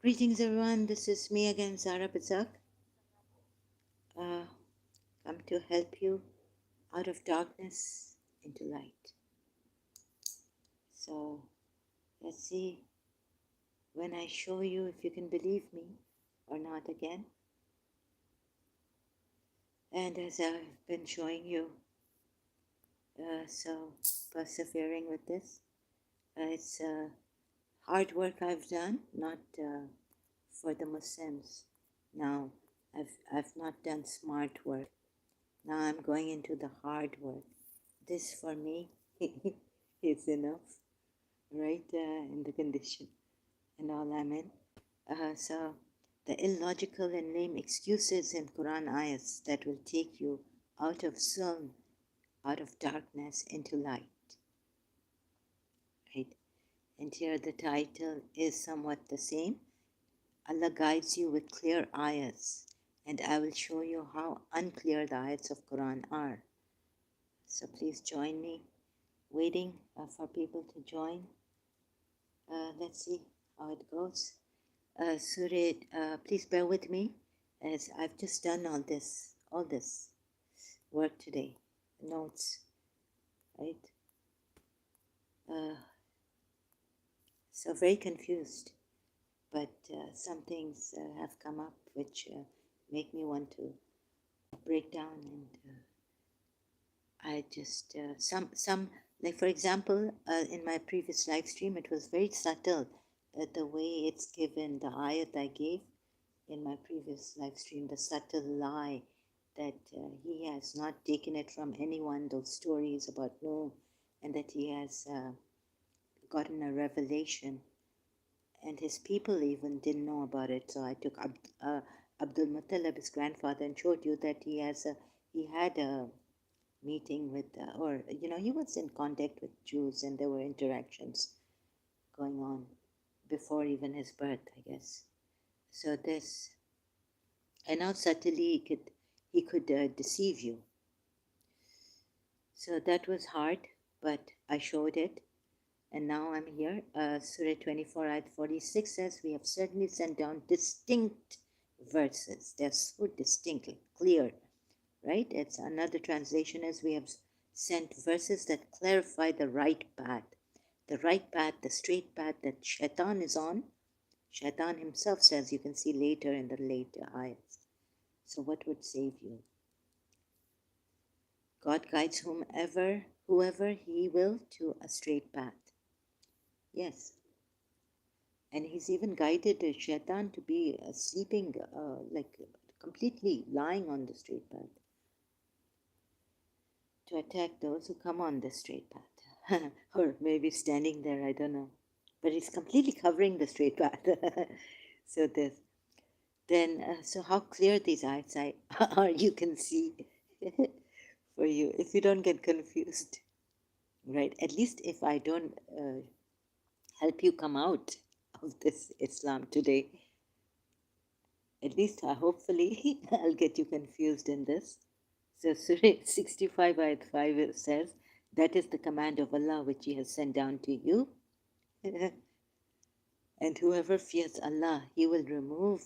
Greetings, everyone. This is me again, Zara Bazak. Come to help you out of darkness into light. So let's see when I show you if you can believe me or not again. And as I've been showing you, so persevering with this, it's hard work I've done, not for the Muslims. Now, I've not done smart work. Now I'm going into the hard work. This for me is enough, right? In the condition and all I'm in. So the illogical and lame excuses in Quran ayats that will take you out of zulm, out of darkness into light, right? And here the title is somewhat the same. Allah guides you with clear ayats, and I will show you how unclear the ayats of Quran are. So please join me, waiting for people to join. Let's see how it goes. Surah, please bear with me as I've just done all this work today. Notes, right? So very confused, but some things have come up which make me want to break down, and I just some like, for example, in my previous live stream, it was very subtle the way it's given. The ayat I gave in my previous live stream, the subtle lie that he has not taken it from anyone, those stories about Noah, and that he has gotten a revelation, and his people even didn't know about it. So I took Abdul Muttalib, his grandfather, and showed you that he had a meeting with, or he was in contact with Jews, and there were interactions going on before even his birth, I guess. So this, and how subtly he could deceive you. So that was hard, but I showed it, and now I'm here. Surah 24, ayat 46 says, "We have certainly sent down distinct verses." They're so distinct, clear, right? It's another translation as, "We have sent verses that clarify the right path." The right path, the straight path that Shaitan is on. Shaitan himself says, you can see later in the later ayats. So what would save you? God guides whoever he will to a straight path. Yes. And he's even guided Shaitan to be sleeping, like completely lying on the straight path, to attack those who come on the straight path. Or maybe standing there, I don't know. But he's completely covering the straight path. So this. Then, so how clear these ayats are, you can see for you, if you don't get confused, right? At least if I don't help you come out of this Islam today, at least hopefully I'll get you confused in this. So Surah 65 ayat 5 says, "That is the command of Allah which he has sent down to you. And whoever fears Allah, he will remove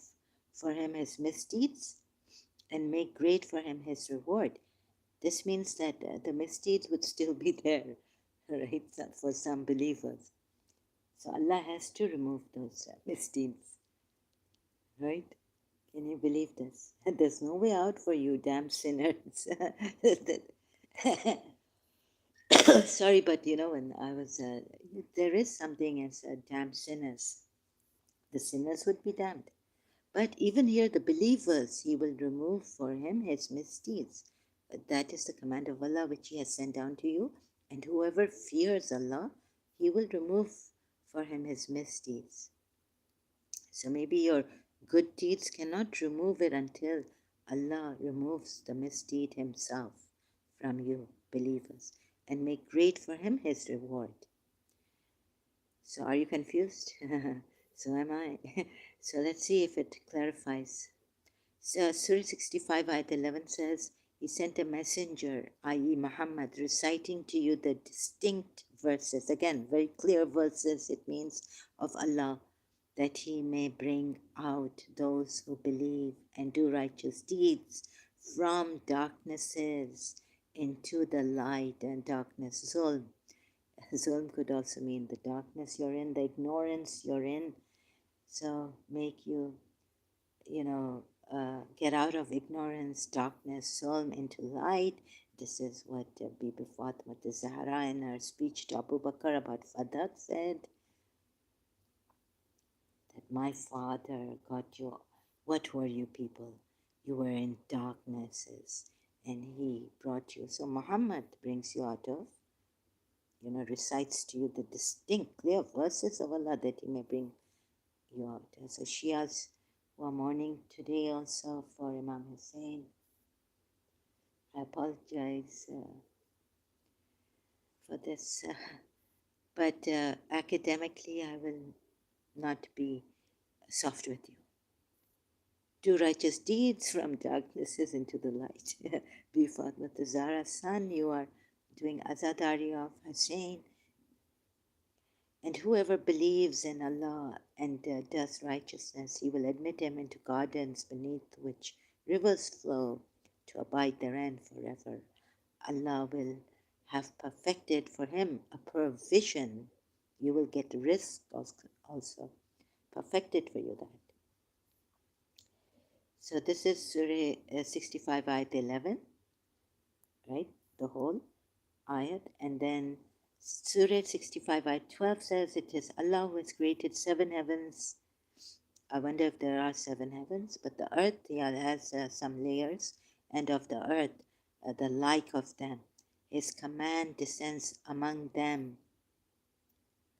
for him his misdeeds and make great for him his reward." This means that the misdeeds would still be there, right, for some believers. So Allah has to remove those misdeeds, right? Can you believe this? There's no way out for you, damn sinners. Sorry, but when I was, there is something as damn sinners. The sinners would be damned. But even here, the believers, he will remove for him his misdeeds. But that is the command of Allah which he has sent down to you. And whoever fears Allah, he will remove for him his misdeeds. So maybe your good deeds cannot remove it until Allah removes the misdeed himself from you, believers, and make great for him his reward. So are you confused? So am I. So let's see if it clarifies. So Surah 65 ayat 11 says, "He sent a messenger, i.e. Muhammad, reciting to you the distinct verses." Again, very clear verses, it means, of Allah. that he may bring out those who believe and do righteous deeds from darknesses into the light and darkness. Zulm. Zulm could also mean the darkness you're in, the ignorance you're in. So make you, get out of ignorance, darkness, zulm into light. This is what Bibi Fatima Zahra in her speech to Abu Bakr about Fadak said, that my father got you. What were you people? You were in darknesses and he brought you. So Muhammad brings you out of, recites to you the distinct, clear verses of Allah that he may bring you out. So Shias who are mourning today also for Imam Hussein, I apologize for this, but academically I will not be soft with you. Do righteous deeds from darknesses into the light. Be Fatima Zahra's son, you are doing azadari of Hussein. And whoever believes in Allah and does righteousness, he will admit him into gardens beneath which rivers flow to abide therein forever. Allah will have perfected for him a provision. You will get risk also. Perfected for you that. So this is Surah 65 ayat 11, right? The whole ayat. And then Surah 65 ayat 12 says it is Allah who has created 7 heavens. I wonder if there are 7 heavens, but the earth, has some layers, and of the earth, the like of them. His command descends among them,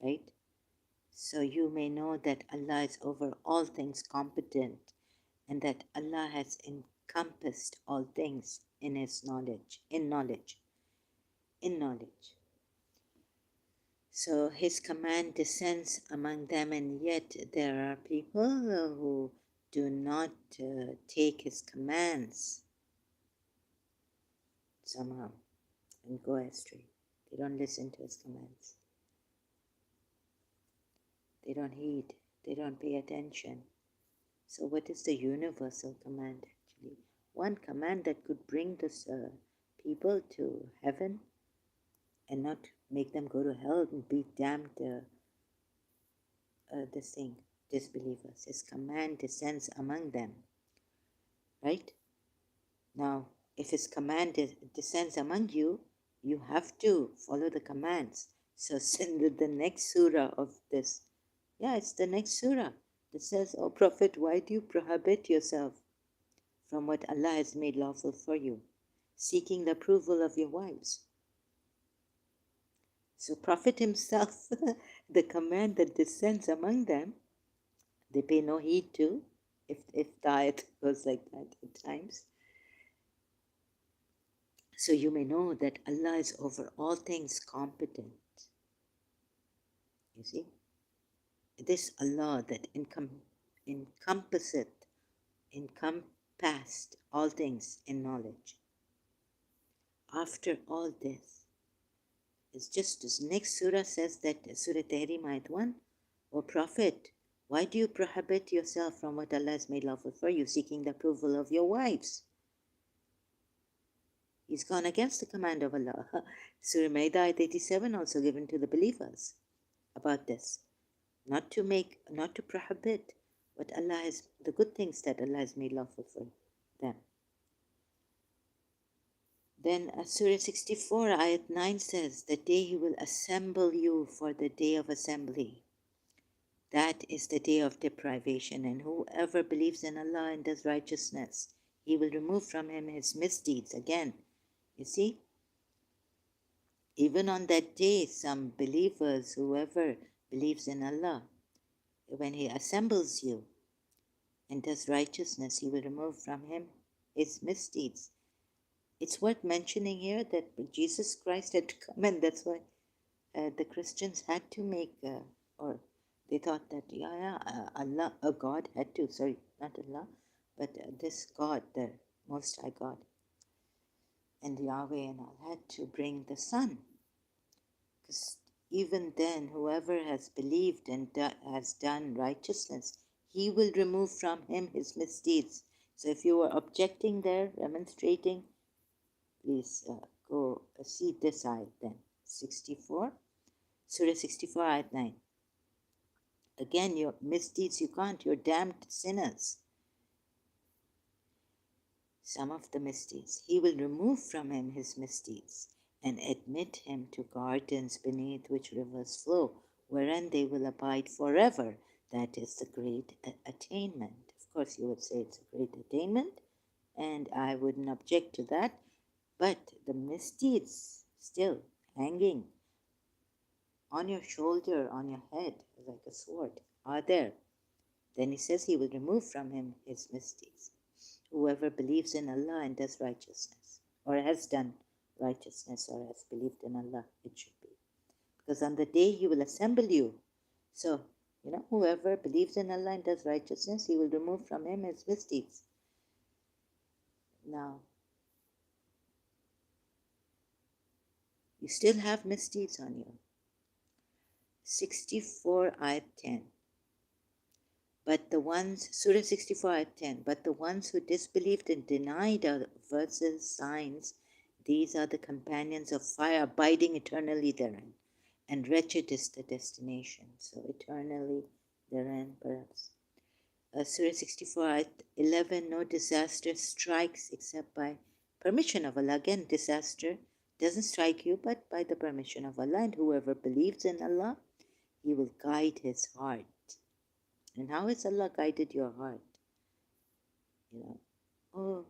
right? So you may know that Allah is over all things competent, and that Allah has encompassed all things in His knowledge, in knowledge. So His command descends among them, and yet there are people who do not take His commands somehow and go astray. They don't listen to His commands. They don't heed. They don't pay attention. So what is the universal command actually? One command that could bring this people to heaven and not make them go to hell and be damned disbelievers. His command descends among them. Right? Now, if His command descends among you, you have to follow the commands. So the next surah of this, it's the next surah that says, "O Prophet, why do you prohibit yourself from what Allah has made lawful for you, seeking the approval of your wives?" So Prophet himself, the command that descends among them, they pay no heed to, if the ayat goes like that at times. So you may know that Allah is over all things competent. You see? This Allah that encompassed all things in knowledge. After all this, it's just this next surah says that, Surah Tahrim ayat 1, "O Prophet, why do you prohibit yourself from what Allah has made lawful for you, seeking the approval of your wives?" He's gone against the command of Allah. Surah Maida ayat 87 also given to the believers about this. Not to prohibit what Allah has, the good things that Allah has made lawful for them. Then Surah 64 ayat 9 says, "The day He will assemble you for the day of assembly. That is the day of deprivation, and whoever believes in Allah and does righteousness, He will remove from him his misdeeds." Again, you see, even on that day, some believers, whoever believes in Allah, when He assembles you and does righteousness, He will remove from him his misdeeds. It's worth mentioning here that Jesus Christ had to come, and that's why the Christians had to make, or they thought that, Allah, a God had to, sorry, not Allah, but this God, the Most High God, and Yahweh and all, had to bring the Son. Because even then, whoever has believed and has done righteousness, he will remove from him his misdeeds. So if you were objecting there, demonstrating, please go see this ayat then. 64, Surah 64, ayat 9. Again, your misdeeds you can't, you're damned sinners. Some of the misdeeds. He will remove from him his misdeeds and admit him to gardens beneath which rivers flow, wherein they will abide forever. That is the great attainment. Of course, you would say it's a great attainment, and I wouldn't object to that, but the misdeeds still hanging on your shoulder, on your head, like a sword, are there. Then he says he will remove from him his misdeeds. Whoever believes in Allah and does righteousness, or has done righteousness, or has believed in Allah, it should be. Because on the day He will assemble you. So, whoever believes in Allah and does righteousness, He will remove from him his misdeeds. Now, you still have misdeeds on you. 64 ayat 10. But the ones, Surah 64 ayat 10, but the ones who disbelieved and denied our verses, signs, these are the companions of fire, abiding eternally therein. And wretched is the destination. So eternally therein, perhaps. Surah 64 ayat 11, no disaster strikes except by permission of Allah. Again, disaster doesn't strike you, but by the permission of Allah. And whoever believes in Allah, He will guide his heart. And how has Allah guided your heart? Oh,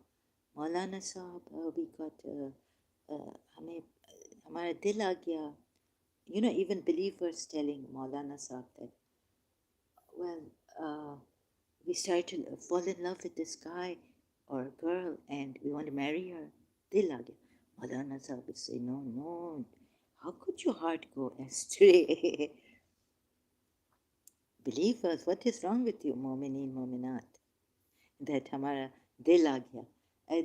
Maulana Sahab, we got, hamara dil aa gaya. Even believers telling Maulana Sahab that, well, we start to fall in love with this guy or girl and we want to marry her. Dil aa gaya. Maulana Sahab would say, no, how could your heart go astray? Believers, what is wrong with you, Mu'mineen, Mu'minat? That hamara dil aa gaya.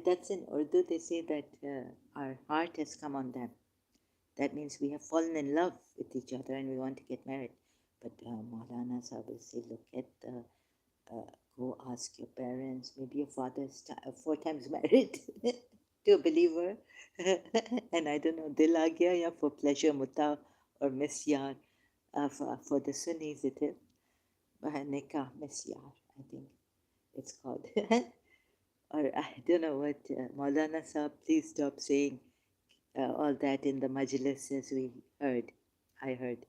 That's in Urdu, they say that our heart has come on them. That means we have fallen in love with each other and we want to get married. But Maulana Sahib will say, look at the, go ask your parents. Maybe your father is 4 times married to a believer. And I don't know, dil aa gaya ya for pleasure, muta or misyar. For the Sunnis it is. Nikah, misyar, I think it's called. Or I don't know what, Maulana Sahib, please stop saying all that in the majlises I heard.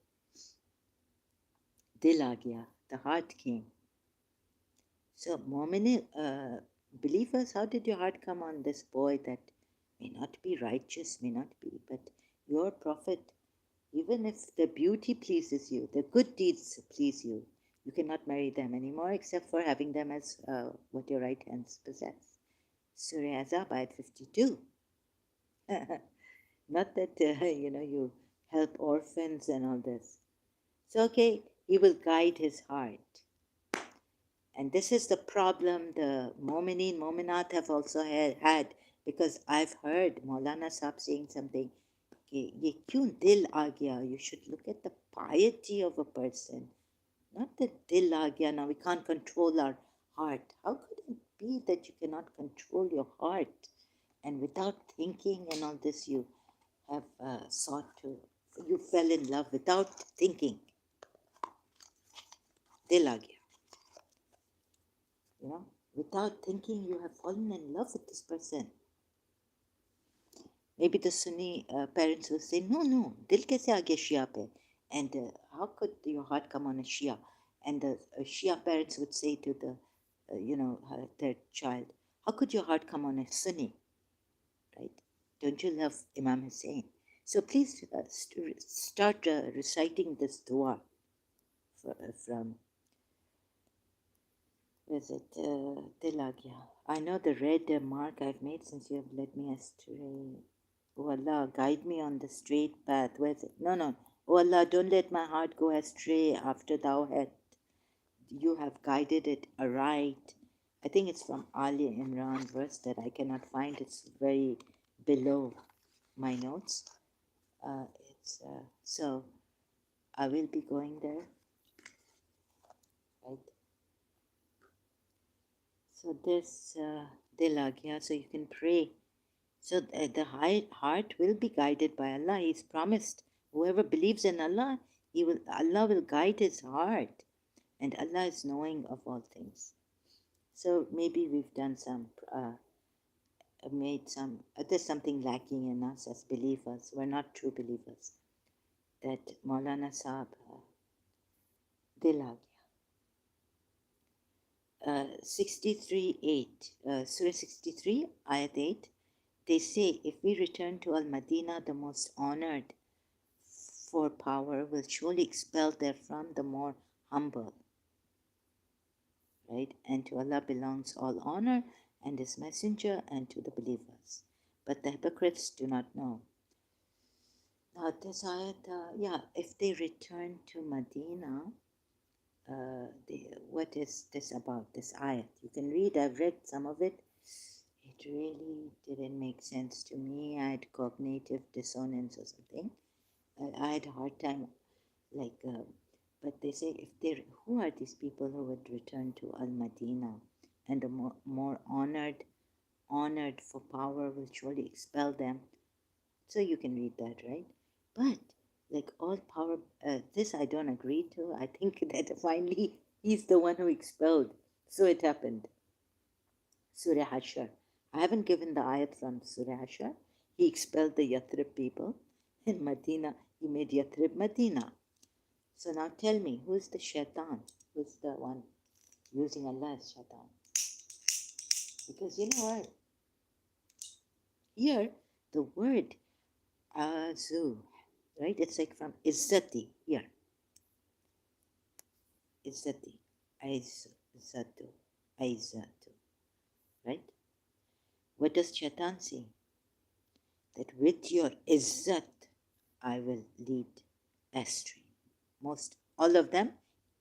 Dil aa gaya, the heart came. So, Mu'minin, believers, how did your heart come on this boy that may not be righteous, may not be, but your prophet, even if the beauty pleases you, the good deeds please you, you cannot marry them anymore except for having them as what your right hands possess. Surah Azab, ayat 52. Not that, you help orphans and all this. So, okay, He will guide his heart. And this is the problem the Momineen, Mominat have also had, because I've heard Maulana Sahib saying something, ye kyun dil aa gaya? You should look at the piety of a person, not the dil aa gaya. Now we can't control our heart. How could it be that you cannot control your heart? And without thinking and all this, you have you fell in love without thinking. Dil aa gaya. Without thinking, you have fallen in love with this person. Maybe the Sunni parents will say, no, dil kaise aa gaya Shia pe? And how could your heart come on a Shia? And the Shia parents would say to their child, how could your heart come on a Sunni? Right? Don't you love Imam Hussein? So please start reciting this dua from, is it Dil aa gaya? I know the red mark I've made since you have led me astray. Oh Allah, guide me on the straight path. Where is it? No. Oh Allah, don't let my heart go astray after you have guided it aright. I think it's from Ali Imran verse that I cannot find. It's very below my notes. So I will be going there, right? So this Dil aa gaya, so you can pray. So the heart will be guided by Allah. He's promised whoever believes in Allah, Allah will guide his heart, and Allah is knowing of all things. So maybe we've done some, made some. There's something lacking in us as believers. We're not true believers. That Maulana Sahib, Dil aa gaya. 63:8, Surah 63, Ayat 8. They say, if we return to Al Madinah, the most honored for power will surely expel therefrom the more humble. Right? And to Allah belongs all honor and His Messenger and to the believers. But the hypocrites do not know. Now, this ayat, if they return to Medina, what is this about, this ayat? You can read, I've read some of it. It really didn't make sense to me. I had cognitive dissonance or something. I had a hard time, like, but they say if they, who are these people who would return to Al Madinah, and the more honored for power will surely expel them. So you can read that, right? But like all power, this I don't agree to. I think that finally he's the one who expelled. So it happened. Surah Hashar. I haven't given the ayat from Surah Hashar. He expelled the Yathrib people. In Medina, he made Yathrib Medina. So now tell me, who's the shaitan? Who's the one using Allah as shaitan? Because you know what? Here, the word azu, right? It's like from izzati, here. Izzati, izzatu, aizatu, right? What does shaitan say? That with your izzat, I will lead astray. Most, all of them,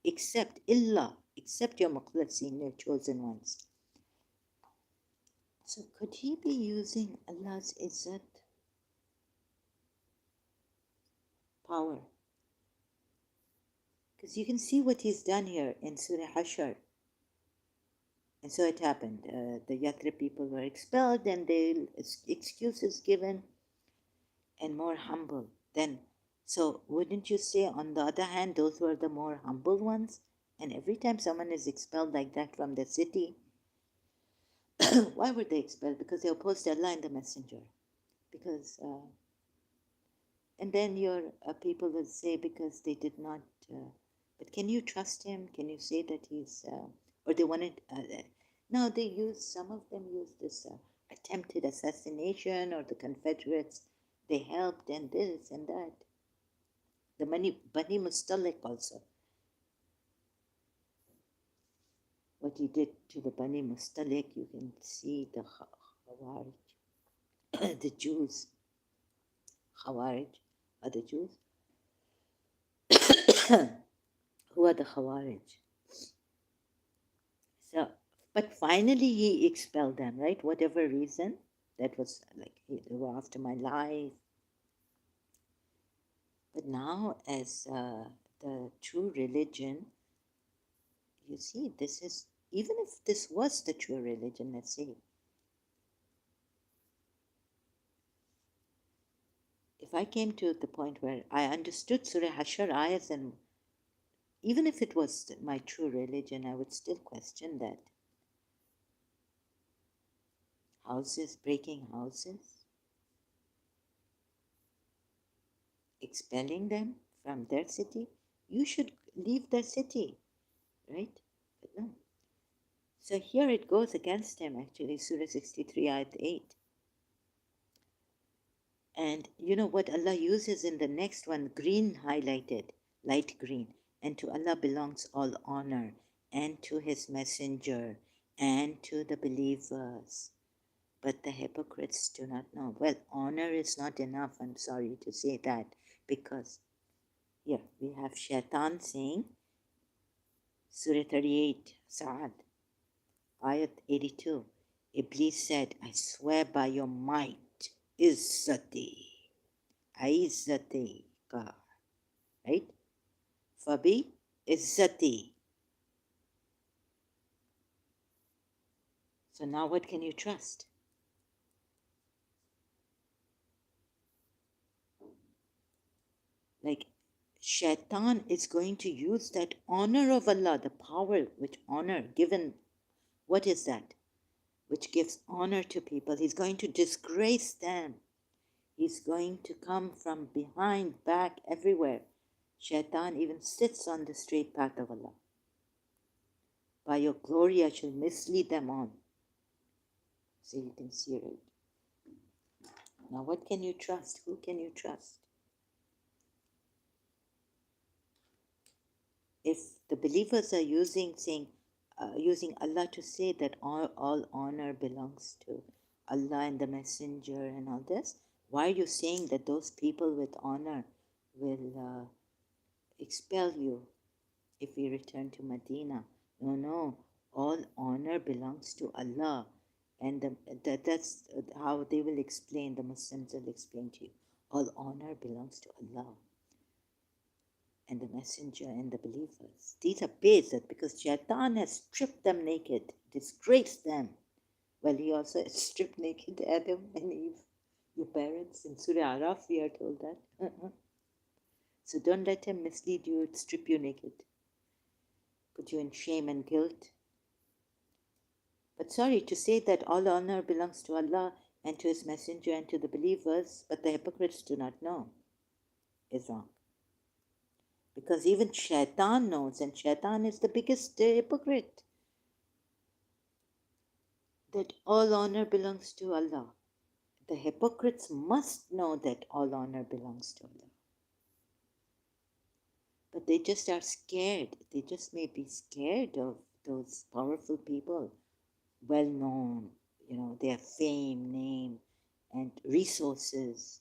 except illa, except your muqlasin, your chosen ones. So could he be using Allah's izzat power? Because you can see what he's done here in Surah Hashar. And so it happened. The Yathrib people were expelled and the excuses given and more humble. Then, so wouldn't you say, on the other hand, those were the more humble ones? And every time someone is expelled like that from the city, why were they expelled? Because they opposed Allah and the Messenger. Because, and then your people will say because they did not. But can you trust him? Can you say that he's? Or they wanted. No, they use. Some of them use this attempted assassination, or the Confederates. They helped and this and that. The Bani Mustalik also. What he did to the Bani Mustalik, you can see the Khawarij, the Jews. Khawarij are the Jews. Who are the Khawarij? So, but finally he expelled them, right? Whatever reason, that was like, they were after my life. But now, as the true religion, you see, this is, even if this was the true religion, let's say, if I came to the point where I understood Surah Hashar ayahs, and even if it was my true religion, I would still question that. Houses, breaking houses, expelling them from their city. You should leave the city, right? But no. So here it goes against him, actually, Surah 63, Ayat 8. And you know what Allah uses in the next one, green highlighted, light green. And to Allah belongs all honor, and to His Messenger, and to the believers. But the hypocrites do not know. Well, honor is not enough, I'm sorry to say that, because here we have Shaitan saying, Surah 38, Sa'ad, Ayat 82. Iblis said, I swear by your might, Izzati, Aizzati ka, right? Fabi izzati. So now what can you trust? Like Shaitan is going to use that honor of Allah, the power which honor given, what is that? Which gives honor to people. He's going to disgrace them. He's going to come from behind, back, everywhere. Shaitan even sits on the straight path of Allah. By your glory I shall mislead them on. So you can see it. Now what can you trust? Who can you trust? If the believers are using Allah to say that all honor belongs to Allah and the Messenger and all this, why are you saying that those people with honor will expel you if we return to Medina? No, all honor belongs to Allah. And that's how they will explain, the Muslims will explain to you. All honor belongs to Allah and the Messenger and the believers. These are based because Shaitan has stripped them naked, disgraced them. Well, he also stripped naked Adam and Eve, your parents. In Surah Araf, we are told that. So don't let him mislead you, strip you naked, put you in shame and guilt. But sorry to say that all honor belongs to Allah and to His Messenger and to the believers, but the hypocrites do not know, is wrong. Because even Shaitan knows, and Shaitan is the biggest hypocrite, that all honor belongs to Allah. The hypocrites must know that all honor belongs to Allah. But they just are scared. They just may be scared of those powerful people, well known, they have fame, name, and resources.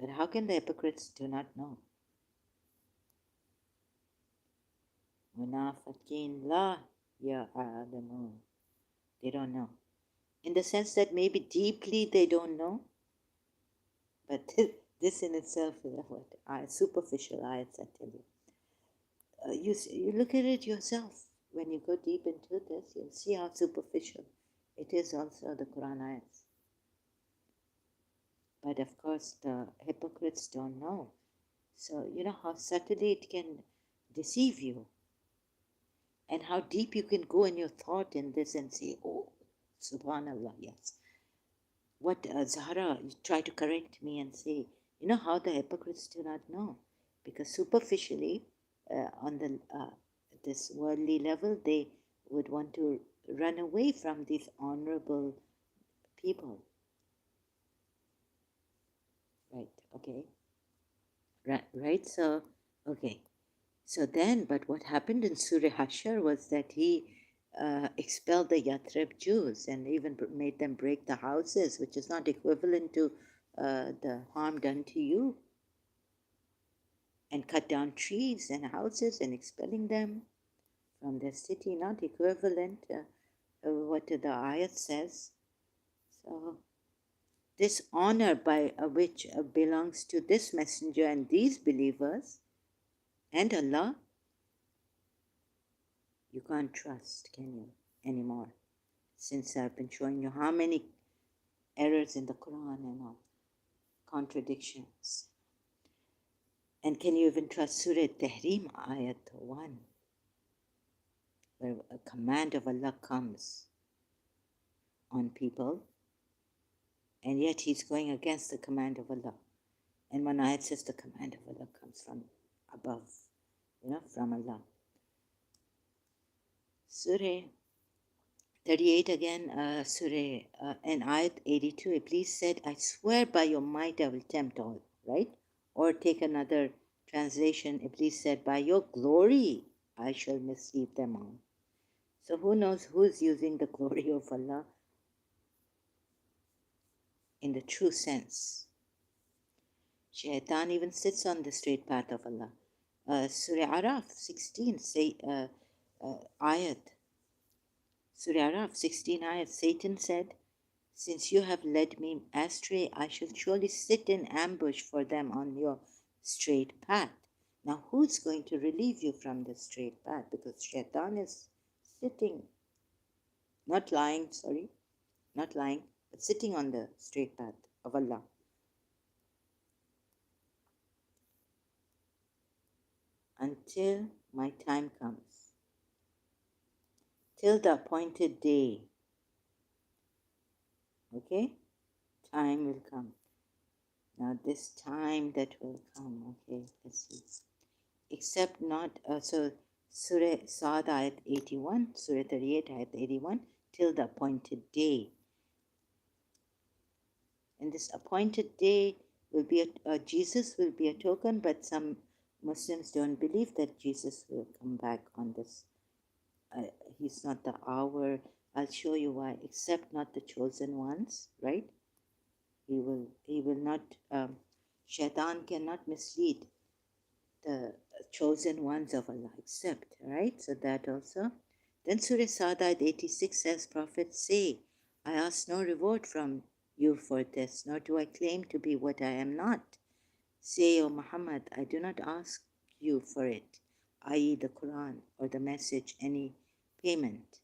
But how can the hypocrites do not know? Munafiqeen la ya'lamun. They don't know. In the sense that maybe deeply they don't know. But this in itself is what? Superficial ayats, I tell you. You look at it yourself. When you go deep into this, you'll see how superficial it is also, the Quran ayats. But of course, the hypocrites don't know. So, you know how subtly it can deceive you. And how deep you can go in your thought in this and say, oh, subhanallah, yes. What Zahra tried to correct me and say, you know how the hypocrites do not know. Because superficially, on the this worldly level, they would want to run away from these honorable people. Right, okay. Right, so, okay. So then, but what happened in Surah Hashar was that he expelled the Yathrib Jews and even made them break the houses, which is not equivalent to the harm done to you, and cut down trees and houses and expelling them from their city, not equivalent what the ayat says. So this honor by which belongs to this messenger and these believers and Allah, you can't trust, can you, anymore? Since I've been showing you how many errors in the Quran and all, contradictions. And can you even trust Surah Tahrim, Ayat 1, where a command of Allah comes on people, and yet he's going against the command of Allah. And one ayat says the command of Allah comes from above, from Allah. Surah 38 again, Surah, and ayat 82, Iblis said, I swear by your might I will tempt all, right? Or take another translation, Iblis said, by your glory I shall mislead them all. So who knows who's using the glory of Allah in the true sense? Shaitan even sits on the straight path of Allah. Surah Araf 16, ayat. Surah Araf 16 ayat, Satan said, since you have led me astray, I shall surely sit in ambush for them on your straight path. Now, who's going to relieve you from the straight path? Because Shaitan is sitting, not lying, sorry, not lying, but sitting on the straight path of Allah. Until my time comes, till the appointed day. Okay? Time will come. Now, this time that will come, okay, let's see. Except not, so Surah Sad ayat 81, Surah 38 ayat 81, till the appointed day. And this appointed day will be, Jesus will be a token, but some Muslims don't believe that Jesus will come back on this. He's not the hour. I'll show you why. Except not the chosen ones, right? He will not, Shaitan cannot mislead the chosen ones of Allah, except, right? So that also. Then Surah Sadad 86 says, Prophet, say, I ask no reward from you for this, nor do I claim to be what I am not. Say, O Muhammad, I do not ask you for it, i.e. the Quran or the message, any payment.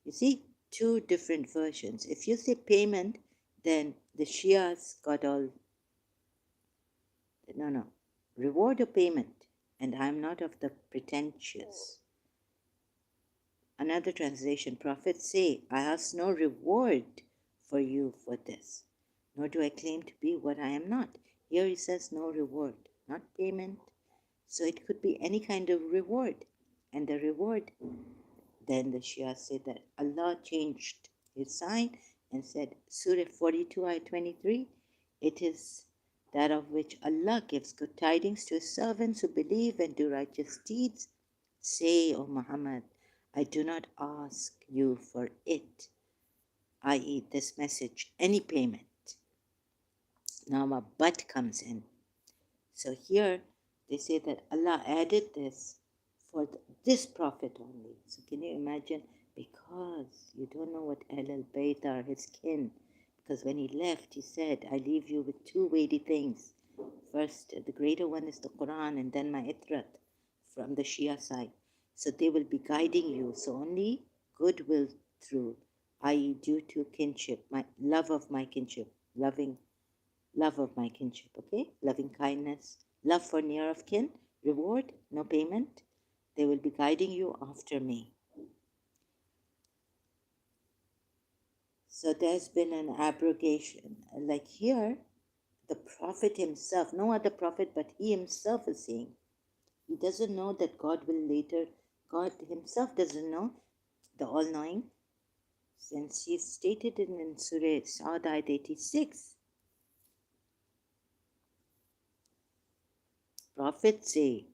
You see, two different versions. If you say payment, then the Shias got all, no, reward or payment, and I am not of the pretentious. Another translation, prophets say, I ask no reward for you for this, nor do I claim to be what I am not. Here he says no reward, not payment. So it could be any kind of reward. And the reward, then the Shia said that Allah changed his sign and said, Surah 42, ayah 23, it is that of which Allah gives good tidings to his servants who believe and do righteous deeds. Say, O Muhammad, I do not ask you for it, i.e. this message, any payment. Now a but comes in. So here they say that Allah added this for this prophet only. So can you imagine? Because you don't know what Ahlul Bayt are, his kin. Because when he left, he said, I leave you with two weighty things. First, the greater one is the Quran, and then my itrat from the Shia side. So they will be guiding you. So only goodwill through, i.e. due to kinship, my love of my kinship, love of my kinship, okay? Loving kindness, love for near of kin, reward, no payment. They will be guiding you after me. So there's been an abrogation. Like here, the prophet himself, no other prophet but he himself is saying, he doesn't know that God will later, God himself doesn't know, the all-knowing, since he stated it in Surah Sad 86. Prophets say,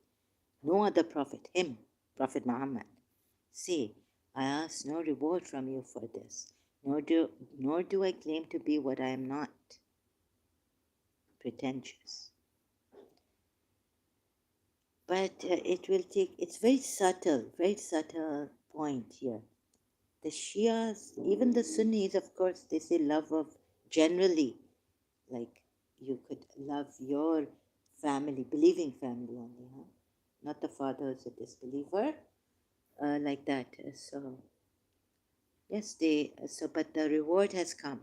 no other prophet, him, Prophet Muhammad, say, I ask no reward from you for this, nor do I claim to be what I am not, pretentious. But it will take, it's very subtle point here. The Shias, even the Sunnis, of course, they say love of generally, like you could love your family, believing family only, huh? Not the father is a disbeliever, like that. So, yes, but the reward has come.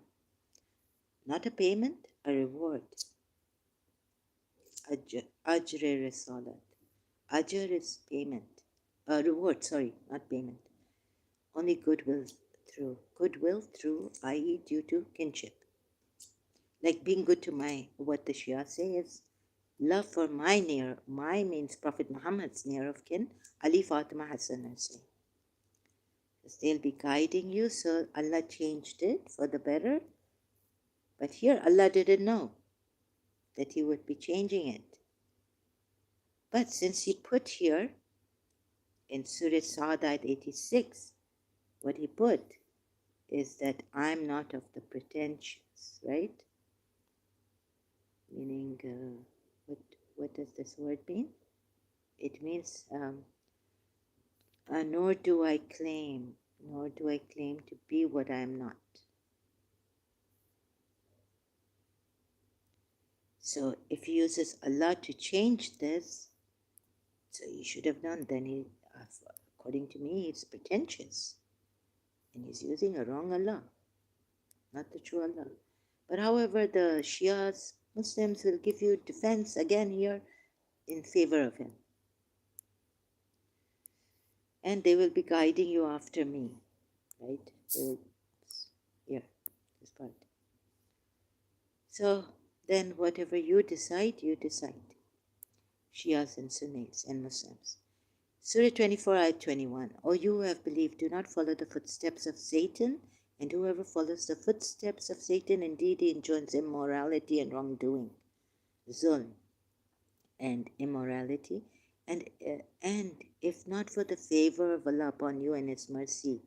Not a payment, a reward. Ajr risalat. Ajr is payment. Reward, sorry, not payment. Only goodwill through, i.e. due to kinship. Like being good to what the Shia say is love for my means Prophet Muhammad's near of kin, Ali, Fatima, Hassan, Hussein. Because they'll be guiding you, so Allah changed it for the better. But here Allah didn't know that he would be changing it. But since he put here in Surah Sa'ad 86, what he put is that I'm not of the pretentious, right? Meaning, what does this word mean? It means, nor do I claim to be what I am not. So if he uses Allah to change this, so he should have known. Then he, according to me, he's pretentious. And he's using a wrong Allah, not the true Allah. But however, the Shias, Muslims will give you defense again here in favor of him. And they will be guiding you after me, right? They will, yeah, this part. So then whatever you decide, you decide. Shias and Sunnis and Muslims. Surah 24, Ayat 21. O you who have believed, do not follow the footsteps of Satan, and whoever follows the footsteps of Satan, indeed he enjoins immorality and wrongdoing, zulm and immorality, and if not for the favor of Allah upon you and His mercy,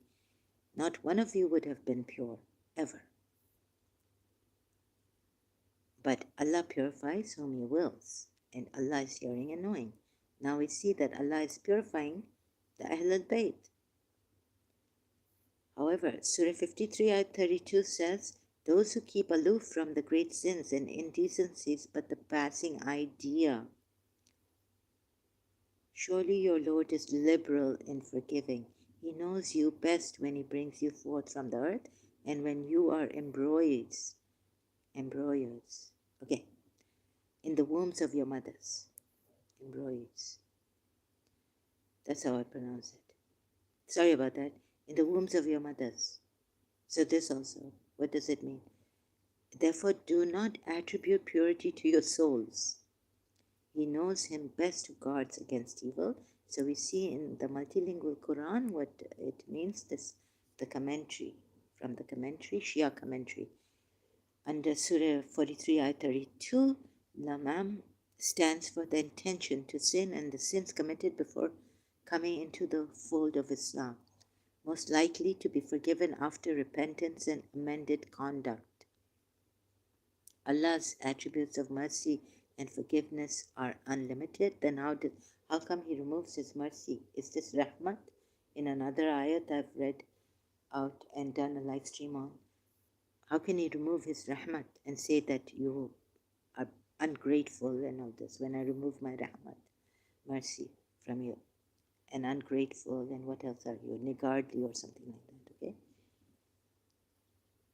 not one of you would have been pure, ever. But Allah purifies whom He wills, and Allah is hearing and knowing. Now we see that Allah is purifying the Ahl al-Bayt. However, Surah 53, Ayat 32 says, those who keep aloof from the great sins and indecencies but the passing idea. Surely your Lord is liberal in forgiving. He knows you best when He brings you forth from the earth and when you are embroids, okay, in the wombs of your mothers, embroids. That's how I pronounce it. Sorry about that. In the wombs of your mothers. So this also, what does it mean? Therefore, do not attribute purity to your souls. He knows him best who guards against evil. So we see in the multilingual Quran what it means, the commentary, from the commentary, Shia commentary. Under Surah 43, Ayat 32, Lamam stands for the intention to sin and the sins committed before coming into the fold of Islam, most likely to be forgiven after repentance and amended conduct. Allah's attributes of mercy and forgiveness are unlimited. Then how come He removes His mercy? Is this rahmat? In another ayat I've read out and done a live stream on, how can He remove His rahmat and say that you are ungrateful and all this when I remove my rahmat, mercy from you? And ungrateful, and what else are you? Niggardly or something like that, okay?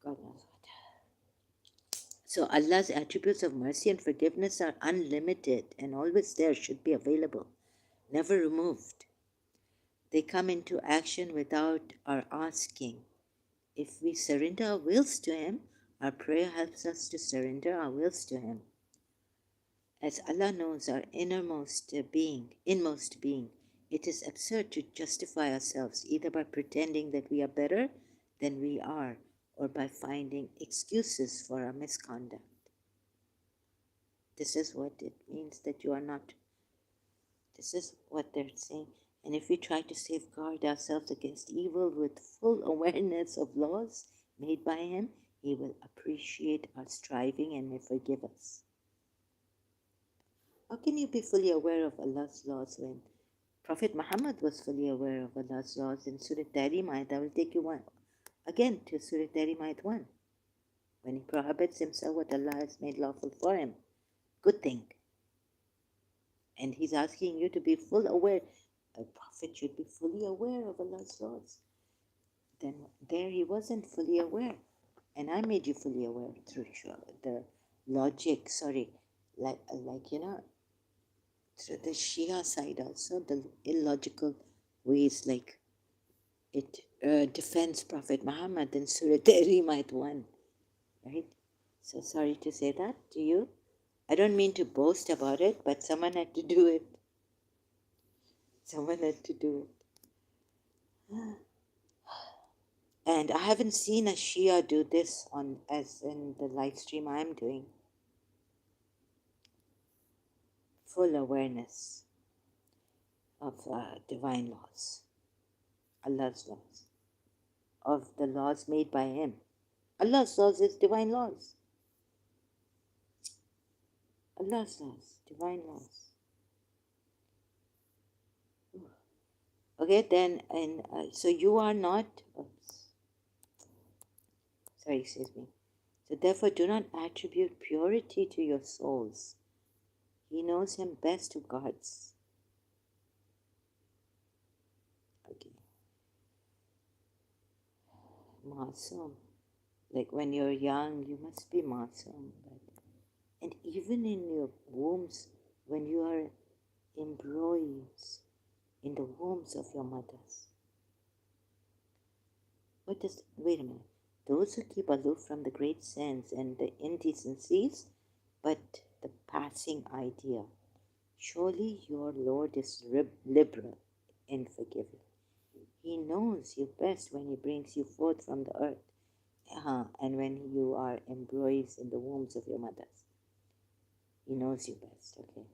God knows what. So Allah's attributes of mercy and forgiveness are unlimited and always there, should be available, never removed. They come into action without our asking. If we surrender our wills to Him, our prayer helps us to surrender our wills to Him. As Allah knows our inmost being, it is absurd to justify ourselves either by pretending that we are better than we are or by finding excuses for our misconduct. This is what it means that you are not. This is what they're saying. And if we try to safeguard ourselves against evil with full awareness of laws made by Him, He will appreciate our striving and may forgive us. How can you be fully aware of Allah's laws when Prophet Muhammad was fully aware of Allah's laws in Surah Tahrim ayat? I will take you again to Surah Tahrim ayat 1. When he prohibits himself what Allah has made lawful for him. Good thing. And he's asking you to be full aware. A prophet should be fully aware of Allah's laws. Then there he wasn't fully aware. And I made you fully aware through the logic, like through the Shia side also, the illogical ways, like it defends Prophet Muhammad in Surah Tahrim ayat 1, right? So sorry to say that to you. I don't mean to boast about it, but someone had to do it. Someone had to do it. And I haven't seen a Shia do this as in the live stream I'm doing. Full awareness of divine laws, Allah's laws, of the laws made by Him. Allah's laws is divine laws. Allah's laws, divine laws. Okay, then, and so you are not, excuse me. So therefore, do not attribute purity to your souls. He knows him best who guards. Okay. Masoom. Like when you're young, you must be masoom. And even in your wombs, when you are embroids in the wombs of your mothers. Wait a minute. Those who keep aloof from the great sins and the indecencies, but the passing idea. Surely your Lord is liberal in forgiving. He knows you best when he brings you forth from the earth, and when you are embroidered in the wombs of your mothers. He knows you best, okay?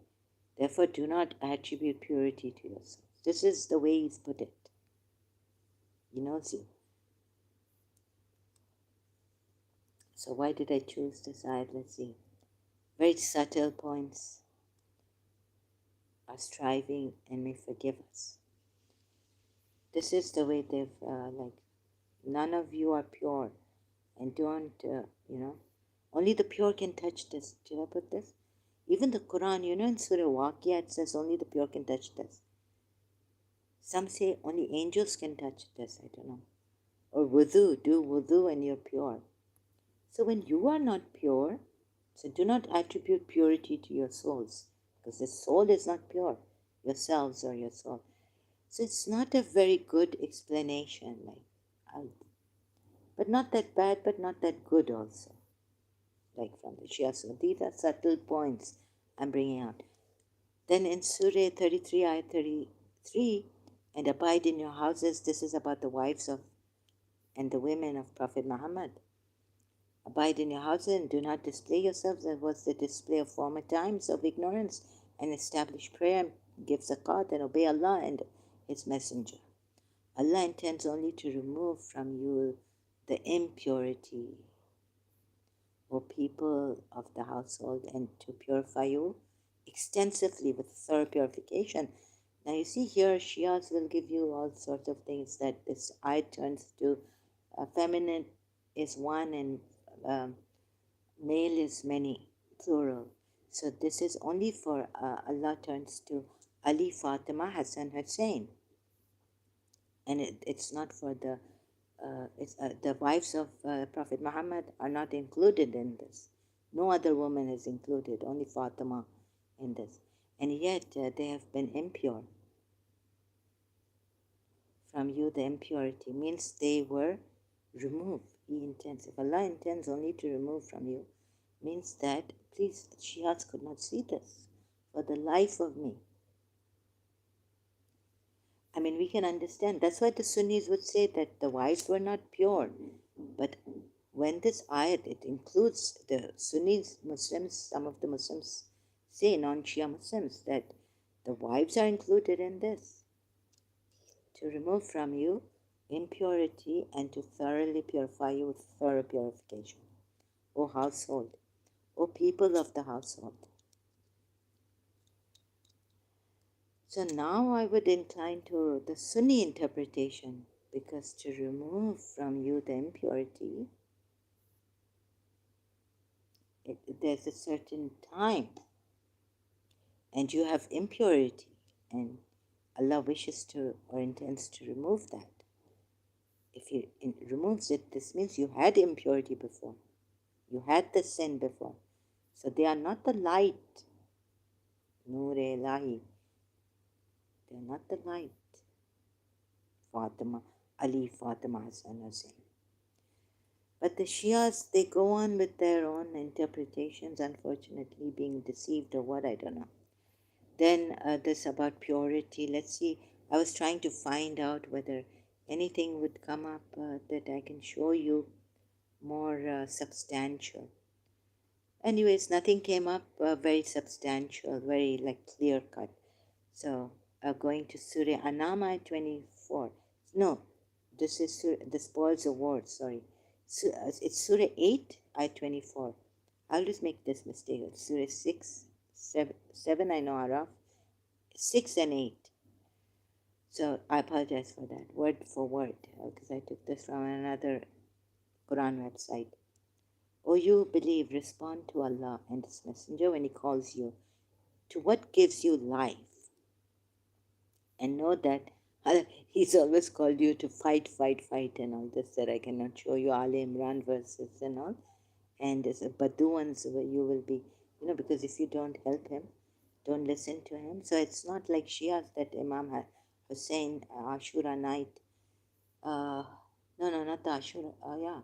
Therefore, do not attribute purity to yourself. This is the way he's put it. He knows you. So why did I choose this side? Let's see. Very subtle points are striving and may forgive us. This is the way they've, none of you are pure. And don't, only the pure can touch this. Did I put this? Even the Quran, in Surah Waqia, it says only the pure can touch this. Some say only angels can touch this. I don't know. Or wudu, do wudu and you're pure. So when you are not pure, so do not attribute purity to your souls, because the soul is not pure, yourselves or your soul. So it's not a very good explanation, but not that bad, but not that good also, like from the Shia. So these are subtle points I'm bringing out. Then in Surah 33, ayat 33, and abide in your houses, this is about the wives of and the women of Prophet Muhammad. Abide in your houses and do not display yourselves as was the display of former times of ignorance, and establish prayer, and give zakat, and obey Allah and His Messenger. Allah intends only to remove from you the impurity, O people of the household, and to purify you extensively with thorough purification. Now you see here, Shias will give you all sorts of things that this ayat turns to. Feminine is one and male is many, plural. So this is only for Allah turns to Ali, Fatima, Hassan, Hussein. And it's not for the wives of Prophet Muhammad are not included in this. No other woman is included, only Fatima in this. And yet they have been impure. From you, the impurity means they were removed. He intends. If Allah intends only to remove from you, means that, please, Shias could not see this for the life of me. I mean, we can understand. That's why the Sunnis would say that the wives were not pure. But when this ayat, it includes the Sunnis, Muslims, some of the Muslims say, non-Shia Muslims, that the wives are included in this. To remove from you impurity and to thoroughly purify you with thorough purification. O household, O people of the household. So now I would incline to the Sunni interpretation, because to remove from you the impurity, there's a certain time, and you have impurity, and Allah wishes to or intends to remove that. If He removes it, this means you had impurity before. You had the sin before. So they are not the light. Noor-e-Ilahi. They are not the light. Fatima, Ali, Fatima, Hassan, Hussein. But the Shias, they go on with their own interpretations, unfortunately being deceived or what, I don't know. Then this about purity. Let's see. I was trying to find out whether anything would come up that I can show you more substantial. Anyways, nothing came up very substantial, very clear cut. So going to Surah Anam 24. No, this is the spoils of war. Sorry, it's Surah 8 ayat 24. I'll just make this mistake. It's Surah 6, 7 I know Araf, 6 and 8. So I apologize for that, word for word, because I took this from another Quran website. O you believe, respond to Allah and His Messenger when He calls you to what gives you life. And know that He's always called you to fight, fight, fight, and all this that I cannot show you Al Imran verses and all. And as a Baduans, you will be, because if you don't help him, don't listen to him. So it's not like Shias that Imam Hussein Ashura night. No, not the Ashura. Yeah,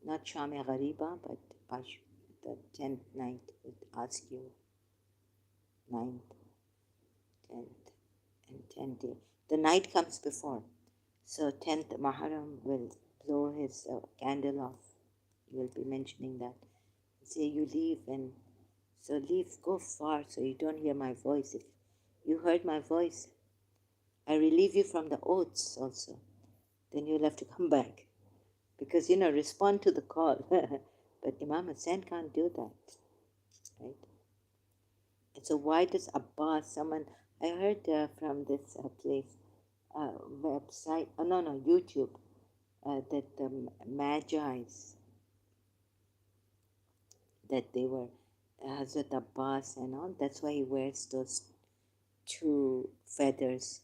not Shami Ghariba, but the 10th night would ask you 9th, 10th, and 10th day. The night comes before. So 10th Muharram will blow his candle off. You will be mentioning that. Say you leave, and so leave, go far so you don't hear my voice. If you heard my voice, I relieve you from the oaths also. Then you'll have to come back. Because, respond to the call. But Imam Hussein can't do that. Right? And so why does Abbas, I heard from this place, website, no, YouTube, that the Magi's, that they were Hazrat Abbas and all, that's why he wears those two feathers,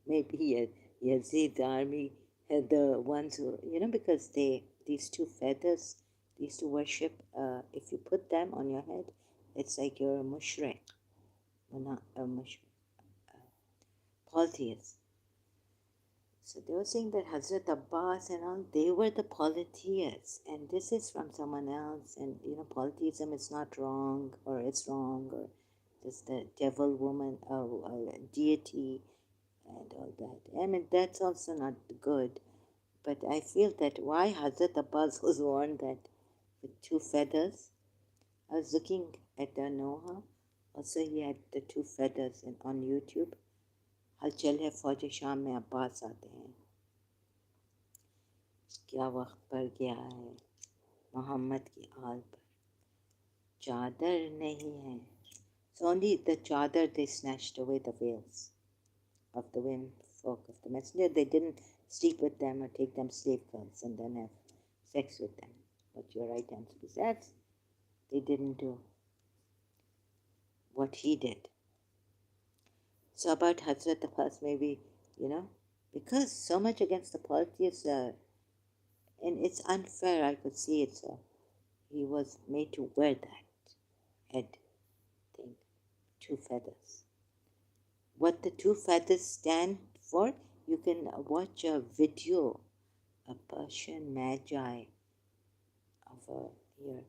maybe Yazid army had the ones who, because these two feathers, they used to worship, if you put them on your head, it's like you're a mushrik, not a mushrik, polytheist. So they were saying that Hazrat Abbas and all, they were the polytheists, and this is from someone else, and polytheism is not wrong, or it's wrong, or just the devil woman, deity, and all that. I mean, that's also not good. But I feel that why Hazrat Abbas was worn that with two feathers. I was looking at the Noha. Also, he had the two feathers on YouTube. हलचल है फौज शाम में अब्बास आते हैं क्या वक्त पर गया है मोहम्मद की आल पर चादर नहीं है. So only the chadar they snatched away the veils of the women folk of the messenger. They didn't sleep with them or take them slave girls and then have sex with them. What your right hand says, they didn't do what he did. So about Hazrat Abbas, maybe, because so much against the polytheists, and it's unfair, I could see it, so he was made to wear that head thing, two feathers. What the two feathers stand for, you can watch a video, a Persian magi of a year.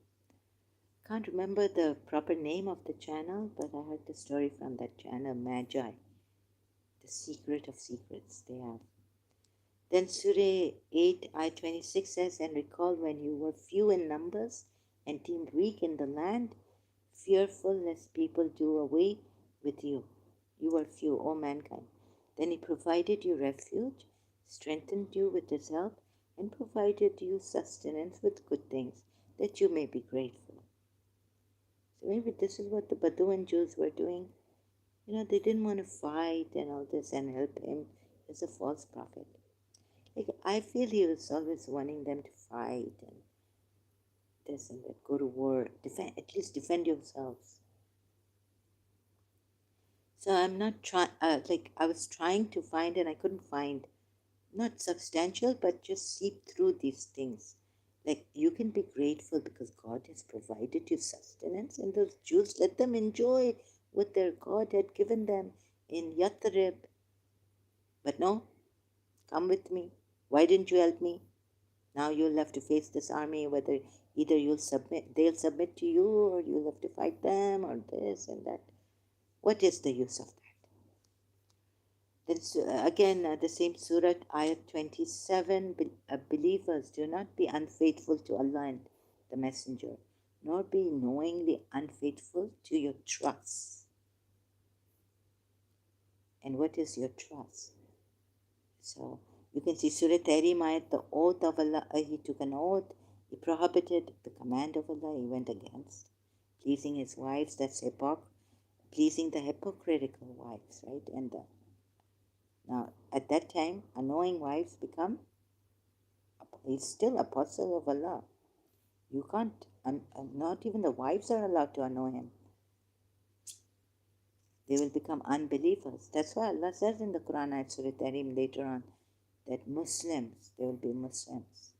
Can't remember the proper name of the channel, but I heard the story from that channel, Magi, the secret of secrets they have. Then Surah 8, Ayat 26 says, and recall when you were few in numbers and deemed weak in the land, fearful lest people do away with you. You were few, O mankind. Then He provided you refuge, strengthened you with His help, and provided you sustenance with good things, that you may be grateful. So maybe this is what the Bedouin Jews were doing. They didn't want to fight and all this and help him as a false prophet. Like, I feel he was always wanting them to fight and this and that, go to war, at least defend yourselves. So I'm not trying, I was trying to find and I couldn't find, not substantial, but just seep through these things. Like, you can be grateful because God has provided you sustenance, and those Jews, let them enjoy what their God had given them in Yathrib. But no, come with me. Why didn't you help me? Now you'll have to face this army, whether either they'll submit to you, or you'll have to fight them, or this and that. What is the use of that? Then again, the same surah, ayat 27, believers, do not be unfaithful to Allah and the Messenger, nor be knowingly unfaithful to your trust. And what is your trust? So you can see Surah Tahrim ayat, the oath of Allah, he took an oath, he prohibited the command of Allah, he went against. Pleasing his wives, that's pleasing the hypocritical wives, right? And now, at that time, unknowing wives become, he's still apostle of Allah. You can't, not even the wives are allowed to know him. They will become unbelievers. That's why Allah says in the Quran, Ayat Surah Tarim later on, that Muslims, they will be Muslims.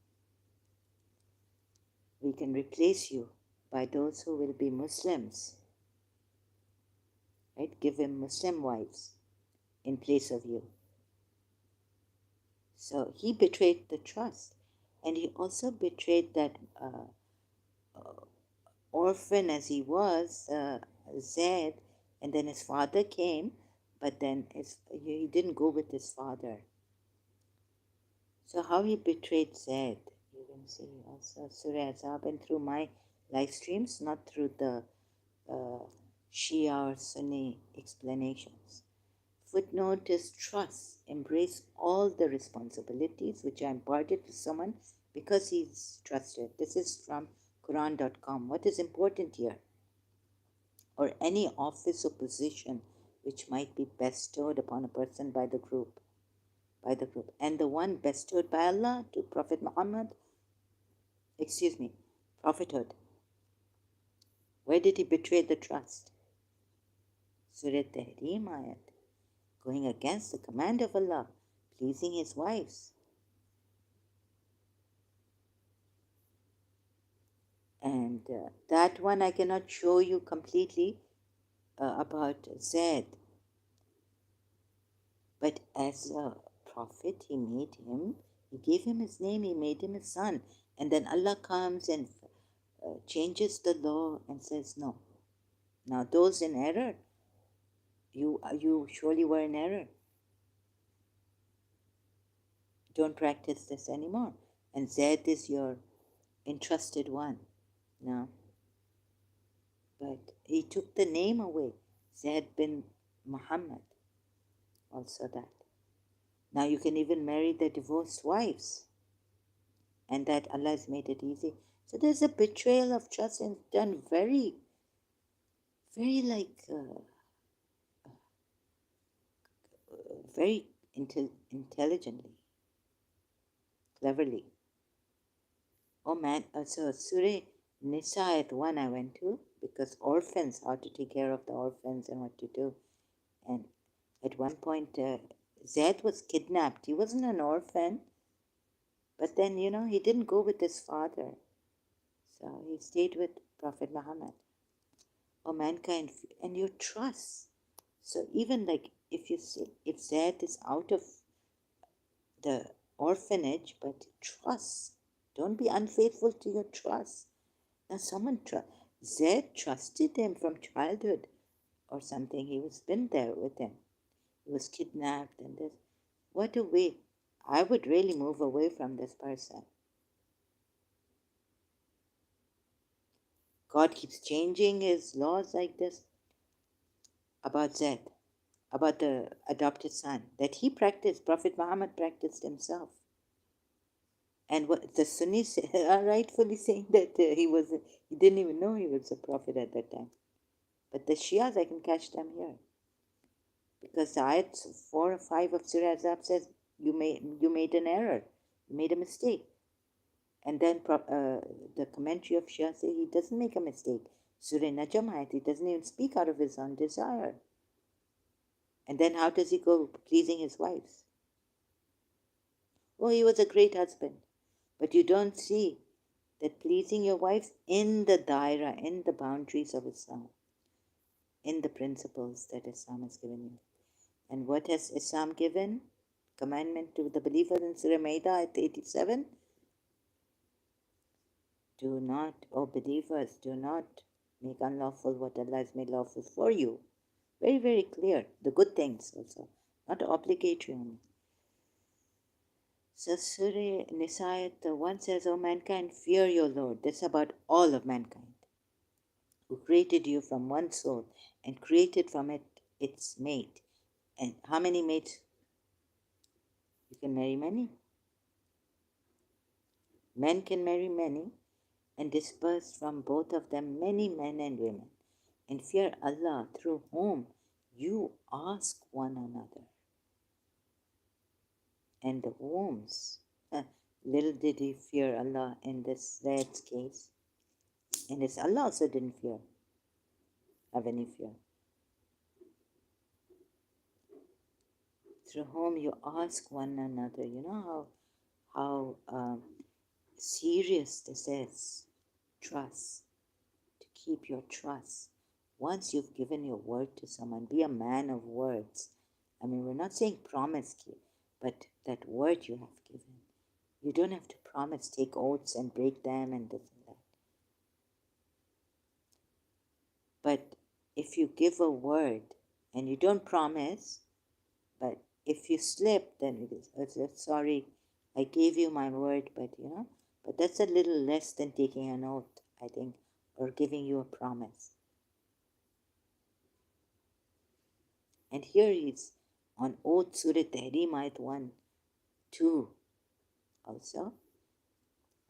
We can replace you by those who will be Muslims. Right? Give him Muslim wives in place of you. So he betrayed the trust. And he also betrayed that orphan as he was, Zaid, and then his father came, but then he didn't go with his father. So how he betrayed Zaid, you can see also Surah Azab and through my live streams, not through the Shia or Sunni explanations. Footnote is trust. Embrace all the responsibilities which are imparted to someone because he's trusted. This is from Quran.com. What is important here? Or any office or position which might be bestowed upon a person by the group. And the one bestowed by Allah to Prophet Muhammad, prophethood. Where did he betray the trust? Surah Tahrim ayat. Going against the command of Allah, pleasing his wives. And that one I cannot show you completely about Zaid. But as a prophet, he gave him his name, he made him his son. And then Allah comes and changes the law and says, no. Now those in error, you surely were in error. Don't practice this anymore. And Zaid is your entrusted one. No. But he took the name away. Zaid bin Muhammad. Also that. Now you can even marry the divorced wives. And that Allah has made it easy. So there's a betrayal of trust and done very, very very intelligently, cleverly. Oh man, so Surah Nisa ayat 1 I went to, because orphans, how to take care of the orphans and what to do. And at one point, Zaid was kidnapped. He wasn't an orphan, but then, he didn't go with his father. So he stayed with Prophet Muhammad. Oh, mankind, and your trust. So even like if Zaid is out of the orphanage, but trust. Don't be unfaithful to your trust. Now Zaid trusted him from childhood or something. He was been there with him. He was kidnapped and this. What a way. I would really move away from this person. God keeps changing his laws like this about Zaid, about the adopted son, that he practiced, Prophet Muhammad practiced himself. And what the Sunnis are rightfully saying that he didn't even know he was a prophet at that time. But the Shias, I can catch them here. Because the ayat 4 or 5 of Surah Azab says, you made an error, you made a mistake. And then the commentary of Shia says he doesn't make a mistake. Surah Najm ayat, he doesn't even speak out of his own desire. And then how does he go pleasing his wives? Oh, he was a great husband. But you don't see that pleasing your wives in the daira, in the boundaries of Islam, in the principles that Islam has given you. And what has Islam given? Commandment to the believers in Surah Maida at 87. Do not, O believers, do not make unlawful what Allah has made lawful for you. Very, very clear. The good things also, not obligatory only. So Surah Nisa, the one says, O mankind, fear your Lord. That's about all of mankind, who created you from one soul and created from it its mate. And how many mates? You can marry many. Men can marry many and disperse from both of them many men and women. And fear Allah, through whom you ask one another. And the wombs. Little did he fear Allah in this Zaid's case. And it's Allah also didn't have any fear. Through whom you ask one another. You know how serious this is. Trust. To keep your trust. Once you've given your word to someone, be a man of words. I mean, we're not saying promise, but that word you have given. You don't have to promise, take oaths and break them and this and that. But if you give a word and you don't promise, but if you slip, then it's sorry, I gave you my word, but that's a little less than taking an oath, I think, or giving you a promise. And here he's on oath, Surah Tahrim, Ayat 1, 2 also.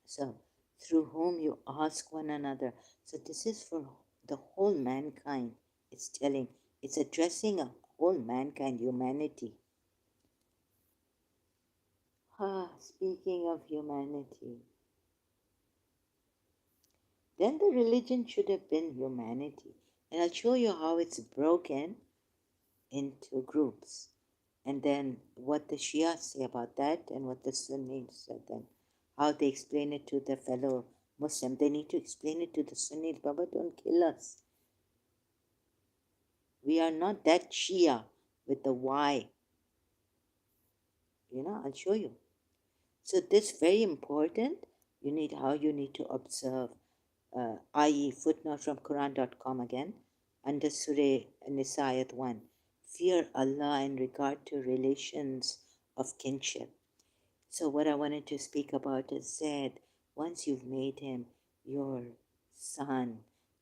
So, through whom you ask one another. So this is for the whole mankind. It's addressing a whole mankind, humanity. Speaking of humanity, then the religion should have been humanity. And I'll show you how it's broken into groups. And then what the Shia say about that and what the Sunnis said then. How they explain it to the fellow Muslim. They need to explain it to the Sunnis. Baba, don't kill us. We are not that Shia with the Y. I'll show you. So this very important. You need to observe. I.e. footnote from Quran.com again. Under Surah Nisa Ayat 1. Fear Allah in regard to relations of kinship. So what I wanted to speak about is said, once you've made him your son,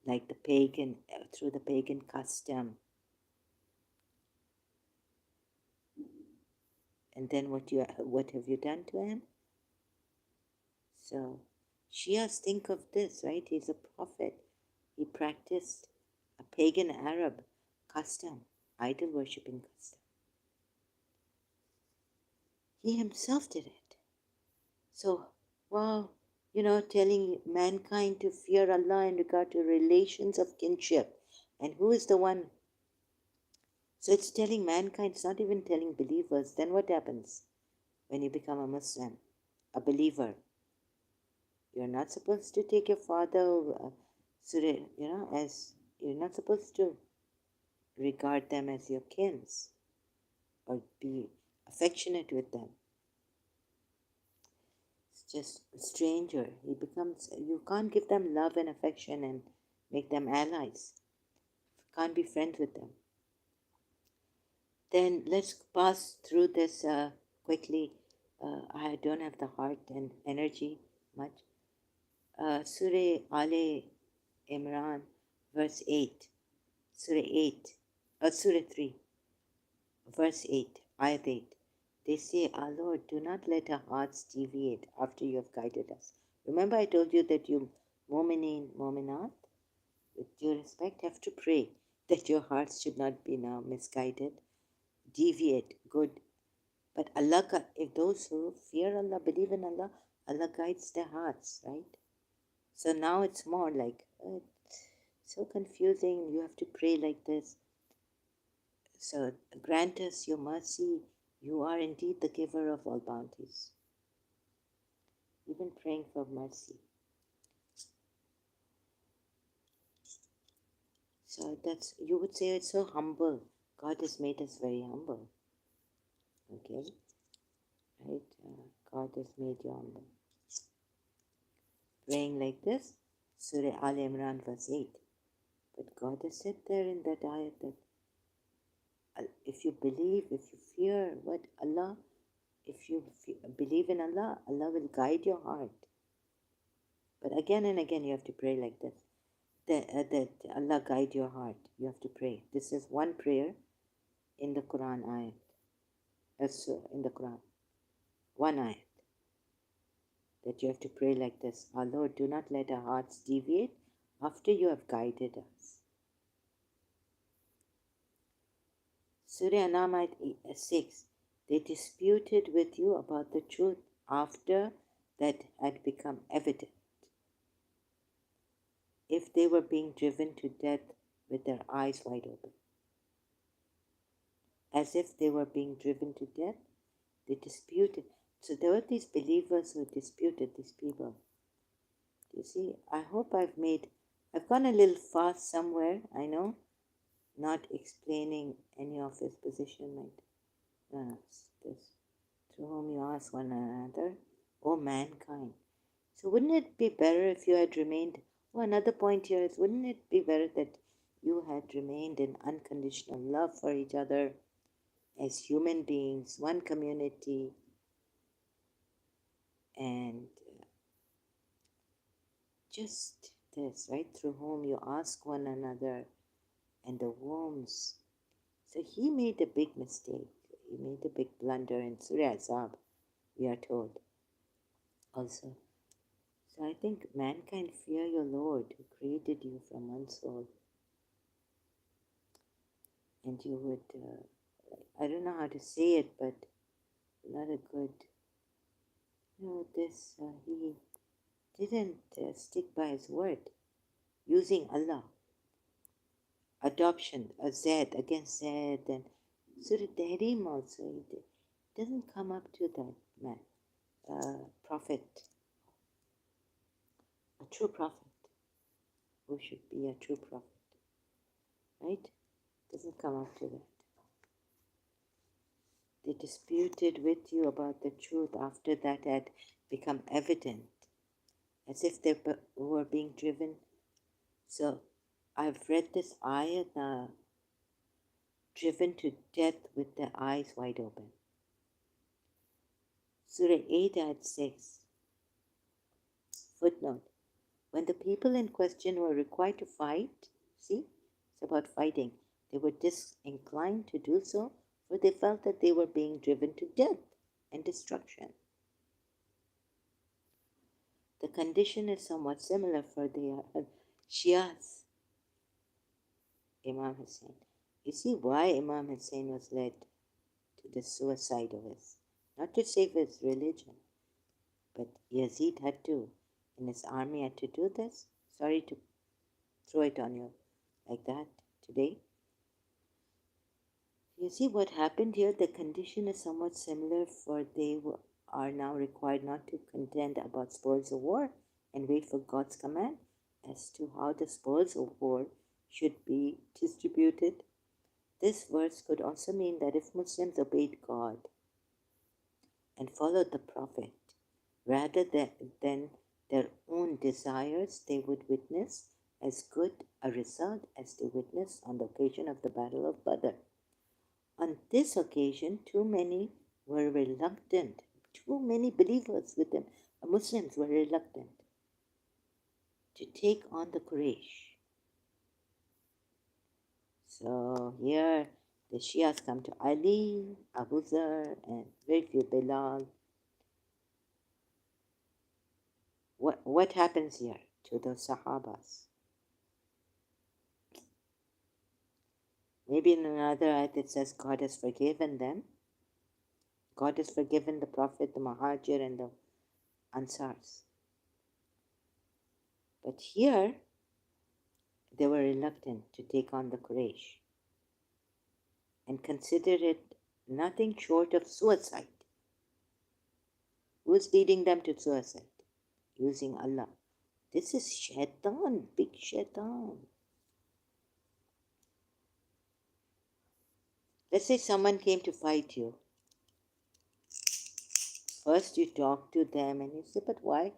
like the pagan, through the pagan custom, and then what have you done to him? So Shias think of this, right? He's a prophet. He practiced a pagan Arab custom, idol worshipping custom. He himself did it. So, wow, telling mankind to fear Allah in regard to relations of kinship. And who is the one? So it's telling mankind, it's not even telling believers. Then what happens when you become a Muslim, a believer? You're not supposed to take your father, as you're not supposed to regard them as your kins or be affectionate with them. It's just a stranger. You can't give them love and affection and make them allies. You can't be friends with them. Then let's pass through this quickly. I don't have the heart and energy much. Surah Ali Imran, verse 8. Surah 3, verse 8, Ayat 8. They say, Our Lord, do not let our hearts deviate after you have guided us. Remember I told you that you mu'mineen, mu'minat, with due respect, have to pray that your hearts should not be now misguided, deviate, good. But Allah, if those who fear Allah, believe in Allah, Allah guides their hearts, right? So now it's more like, so confusing. You have to pray like this. So grant us your mercy. You are indeed the giver of all bounties. Even praying for mercy. So you would say it's so humble. God has made us very humble. Okay? Right? God has made you humble. Praying like this, Surah Al Imran verse 8. But God has said there in that ayat that if you believe, if you fear what Allah, if you believe in Allah, Allah will guide your heart. But again and again you have to pray like this. That Allah guide your heart. You have to pray. This is one prayer in the Quran ayat. In the Quran. One ayat. That you have to pray like this. Our Lord, do not let our hearts deviate after you have guided us. Surah Anam ayat 6. They disputed with you about the truth after that had become evident. if they were being driven to death with their eyes wide open. As if they were being driven to death, they disputed. So there were these believers who disputed these people. You see, I hope I've gone a little fast somewhere, I know, not explaining any of his position. This, through whom you ask one another, O mankind. So wouldn't it be better if you had remained, another point here is, wouldn't it be better that you had remained in unconditional love for each other as human beings, one community, and just this, right? Through whom you ask one another and the wombs. So he made a big mistake. He made a big blunder in Surah Azab, we are told also. So I think mankind fear your Lord who created you from one soul. And you would, I don't know how to say it, but not a good, he didn't stick by his word, using Allah. Adoption, a Z against Z, and Surah Tahrim also, it doesn't come up to that man, prophet, a true prophet, who should be a true prophet, right? Doesn't come up to that. They disputed with you about the truth after that had become evident, as if they were being driven. So I've read this ayat now, driven to death with their eyes wide open. Surah 8 ayat 6. Footnote. When the people in question were required to fight, see, it's about fighting, they were disinclined to do so, for they felt that they were being driven to death and destruction. The condition is somewhat similar for the Shias, Imam Hussein. You see why Imam Hussein was led to the suicide of his, not to save his religion, but Yazid had to, and his army had to do this. Sorry to throw it on you like that today. You see what happened here? The condition is somewhat similar, for they are now required not to contend about spoils of war and wait for God's command as to how the spoils of war should be distributed. This verse could also mean that if Muslims obeyed God and followed the Prophet rather than their own desires, they would witness as good a result as they witnessed on the occasion of the Battle of Badr. On this occasion, too many were reluctant. Too many believers with them, Muslims, were reluctant to take on the Quraysh. So here the Shias come to Ali, Abu Zar, and very few Bilal. What happens here to those Sahabas? Maybe in another ayat it says God has forgiven them. God has forgiven the Prophet, the Muhajir, and the Ansars. But here, they were reluctant to take on the Quraysh and considered it nothing short of suicide. Who's leading them to suicide? Using Allah. This is shaitan, big shaitan. Let's say someone came to fight you. First you talk to them and you say, but why?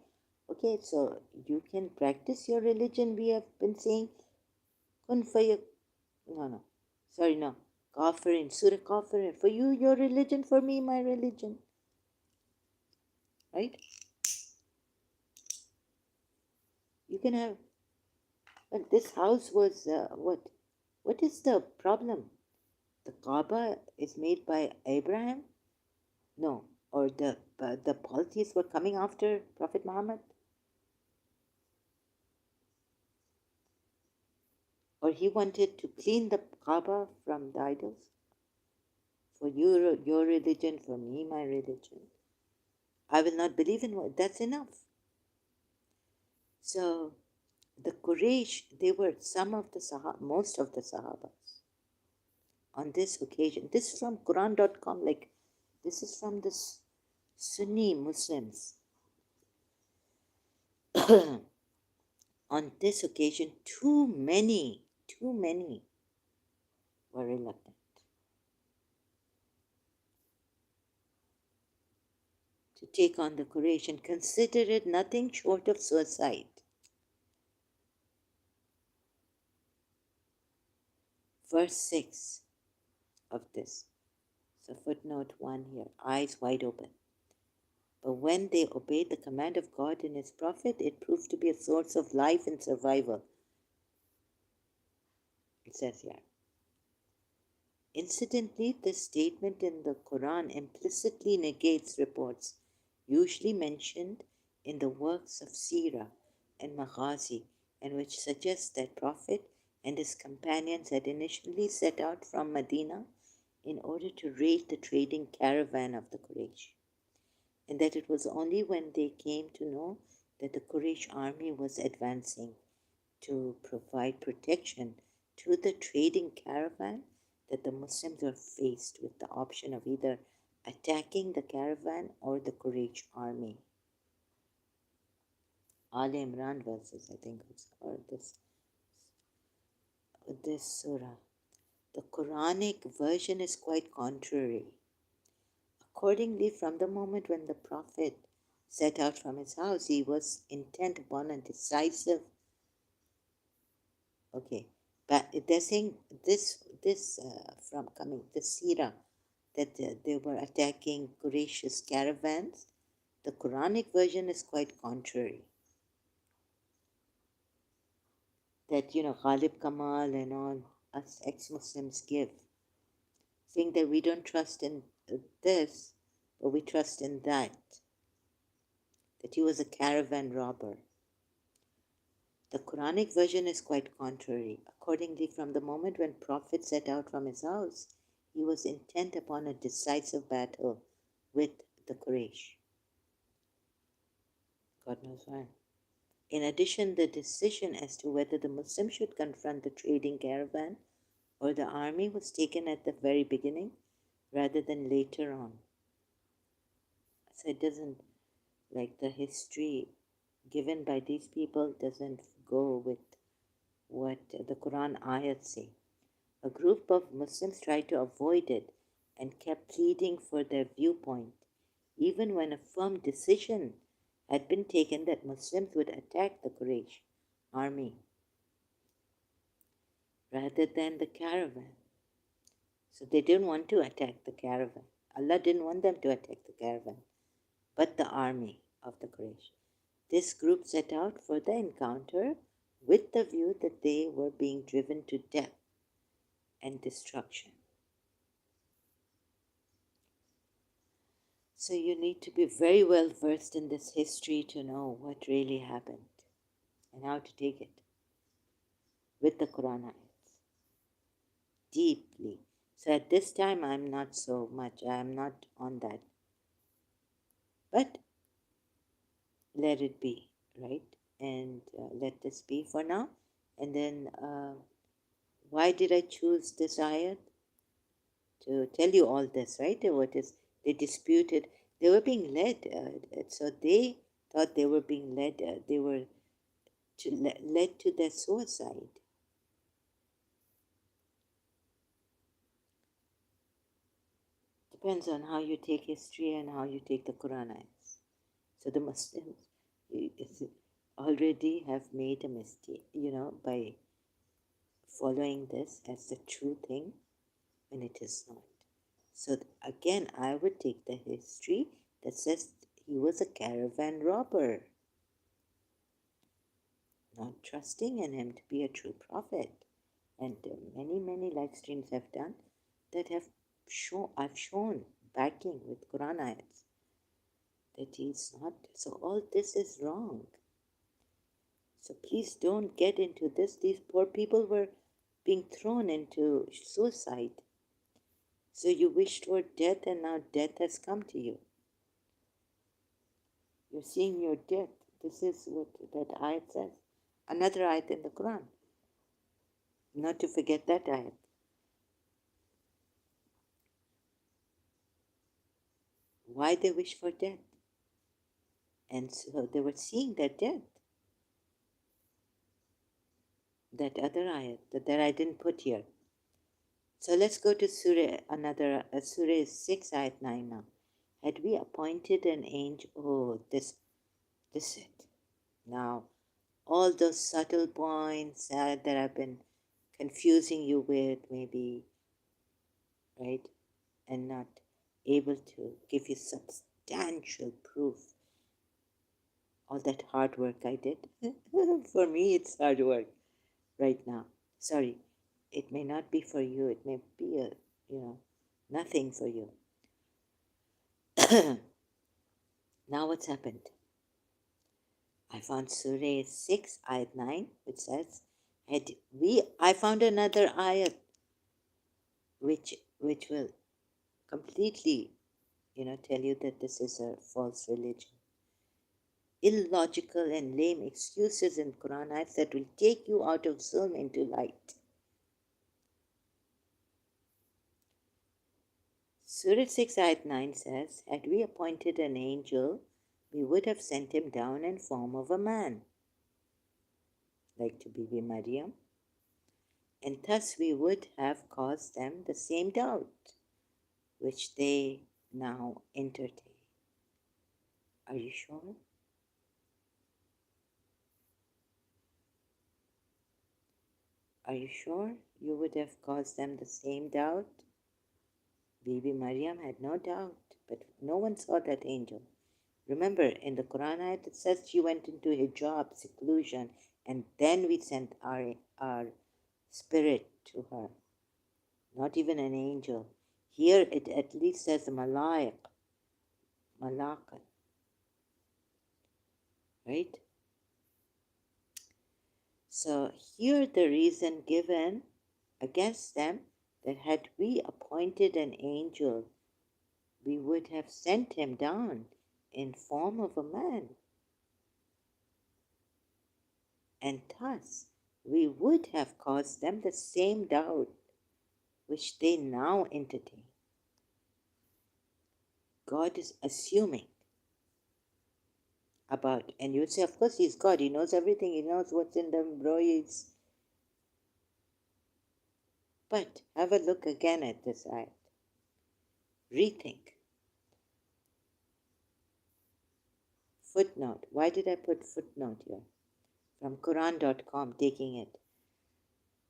Okay, so you can practice your religion, we have been saying. Kun for you. No. Sorry, no. Kafirin, Surah Kafirin. For you, your religion. For me, my religion. Right? You can have. But this house was what? What is the problem? The Kaaba is made by Abraham? No. Or the polytheists were coming after Prophet Muhammad? Or he wanted to clean the Kaaba from the idols? For you, your religion, for me, my religion. I will not believe in what. That's enough. So The Quraysh, they were most of the Sahabas on this occasion. This is from Quran.com, like this is from the Sunni Muslims. On this occasion, too many were reluctant to take on the Quraysh and consider it nothing short of suicide. Verse 6 of this. So footnote 1 here, eyes wide open. But when they obeyed the command of God and His Prophet, it proved to be a source of life and survival. It says here. Incidentally, this statement in the Quran implicitly negates reports usually mentioned in the works of Sirah and Maghazi, and which suggests that Prophet and his companions had initially set out from Medina in order to raid the trading caravan of the Quraysh, and that it was only when they came to know that the Quraysh army was advancing to provide protection to the trading caravan that the Muslims were faced with the option of either attacking the caravan or the Quraysh army. Al Imran verses, I think it's or this surah. The Quranic version is quite contrary. Accordingly, from the moment when the Prophet set out from his house, he was intent upon a decisive. Okay, but they're saying this from coming the Sirah that they were attacking Quraysh's caravans. The Quranic version is quite contrary. That Ghalib Kamal and all us ex-Muslims give, saying that we don't trust in this, but we trust in that. That he was a caravan robber. The Quranic version is quite contrary. Accordingly, from the moment when Prophet set out from his house, he was intent upon a decisive battle with the Quraysh. God knows why. In addition, the decision as to whether the Muslims should confront the trading caravan or the army was taken at the very beginning rather than later on. So it doesn't, like the history given by these people doesn't go with what the Quran ayats say. A group of Muslims tried to avoid it and kept pleading for their viewpoint, even when a firm decision had been taken that Muslims would attack the Quraysh army rather than the caravan. So they didn't want to attack the caravan. Allah didn't want them to attack the caravan, but the army of the Quraysh. This group set out for the encounter with the view that they were being driven to death and destruction. So you need to be very well versed in this history to know what really happened and how to take it with the Quran ayats deeply. So at this time, I'm not so much, I'm not on that. But let it be, right? And let this be for now. And then, why did I choose this ayat? To tell you all this, right? What is they disputed? They were being led, so they thought they were being led. They were led to their suicide. Depends on how you take history and how you take the Quran ayats. So the Muslims already have made a mistake, by following this as the true thing when it is not. So again, I would take the history that says he was a caravan robber, not trusting in him to be a true prophet. And many live streams have done that I've shown backing with Quran ayats that he's not. So all this is wrong. So please don't get into this. These poor people were being thrown into suicide. So you wished for death and now death has come to you. You're seeing your death. This is what that ayat says. Another ayat in the Quran. Not to forget that ayat. Why they wish for death? And so they were seeing their death. That other ayat that I didn't put here. So let's go to Surah, Surah 6, ayat 9 now. Had we appointed an angel? Oh, this it. Now, all those subtle points that I've been confusing you with, maybe, right? And not able to give you substantial proof. All that hard work I did. For me, it's hard work right now. Sorry, it may not be for you. It may be nothing for you. Now what's happened? I found Surah 6, ayat 9, which says, I found another ayat which will completely, tell you that this is a false religion. Illogical and lame excuses in Quran ayats that will take you out of zulm into light. Surah 6 ayat 9 says, had we appointed an angel, we would have sent him down in form of a man, like to Bibi Maryam, and thus we would have caused them the same doubt which they now entertain. Are you sure? Are you sure you would have caused them the same doubt? Bibi Maryam had no doubt, but no one saw that angel. Remember, in the Quran ayat, it says she went into hijab, seclusion, and then we sent our spirit to her. Not even an angel. Here it at least says malaik, malakan. Right? So here the reason given against them that had we appointed an angel, we would have sent him down in form of a man. And thus we would have caused them the same doubt which they now entertain. God is assuming about, and you would say, of course, He's God, He knows everything, He knows what's in the embroideries. But have a look again at this ayat. Rethink. Footnote. Why did I put footnote here? From Quran.com, taking it.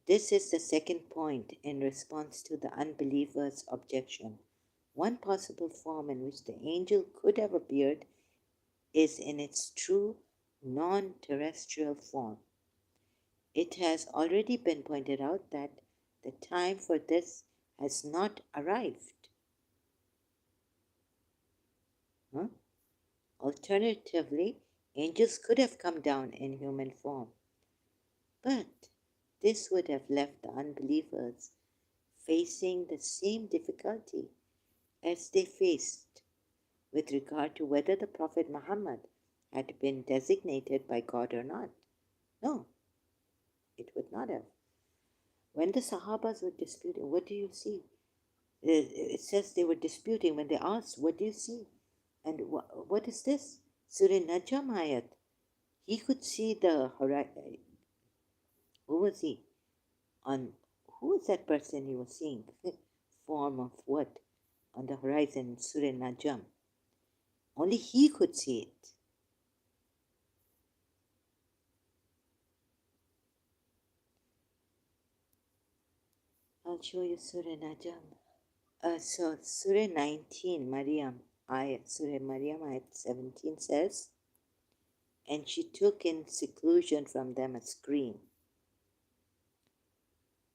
This is the second point in response to the unbeliever's objection. One possible form in which the angel could have appeared is in its true non-terrestrial form. It has already been pointed out that the time for this has not arrived. Huh? Alternatively, angels could have come down in human form. But this would have left the unbelievers facing the same difficulty as they faced with regard to whether the Prophet Muhammad had been designated by God or not. No, it would not have. When the Sahabas were disputing, what do you see? It says they were disputing when they asked, what do you see? And what is this? Surah Najm ayat. He could see the horizon. Who was he? Who was that person he was seeing? Form of what? On the horizon, Surah Najm. Only he could see it. I'll show you Surah Najm. So Surah 19, Surah Maryam, ayat 17 says, and she took in seclusion from them a screen.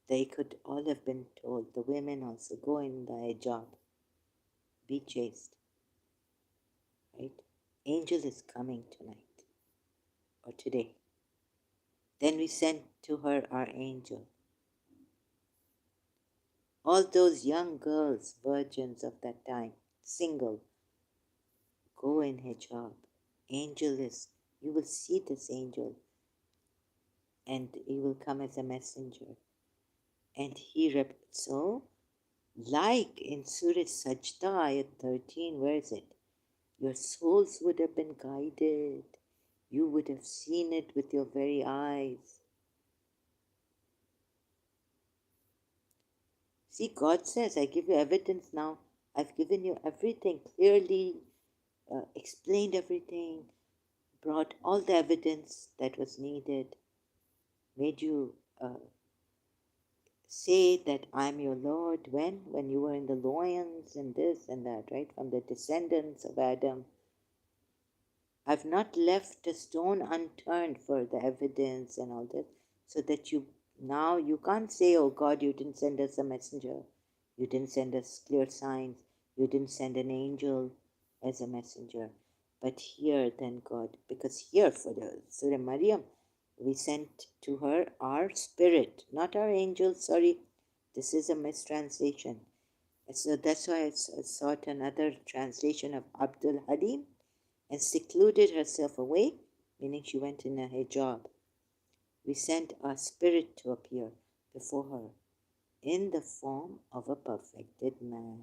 They could all have been told, the women also, go in the hijab, be chaste. Right? Angel is coming tonight or today. Then we sent to her our angel. All those young girls, virgins of that time, single, go in hijab. Angel is, you will see this angel. and he will come as a messenger. And so, like in Surah Sajda, ayat 13, where is it? Your souls would have been guided. You would have seen it with your very eyes. See, God says, I give you evidence now. I've given you everything clearly, explained everything, brought all the evidence that was needed, made you say that I'm your Lord when you were in the loins and this and that, right? From the descendants of Adam. I've not left a stone unturned for the evidence and all that, so that you can't say, oh God, you didn't send us a messenger, you didn't send us clear signs, you didn't send an angel as a messenger. But here, then God, because here for the Surah Maryam, we sent to her our spirit, not our angel. Sorry, this is a mistranslation. So that's why I sought another translation of Abdul Halim and secluded herself away, meaning she went in a hijab. We sent our spirit to appear before her in the form of a perfected man.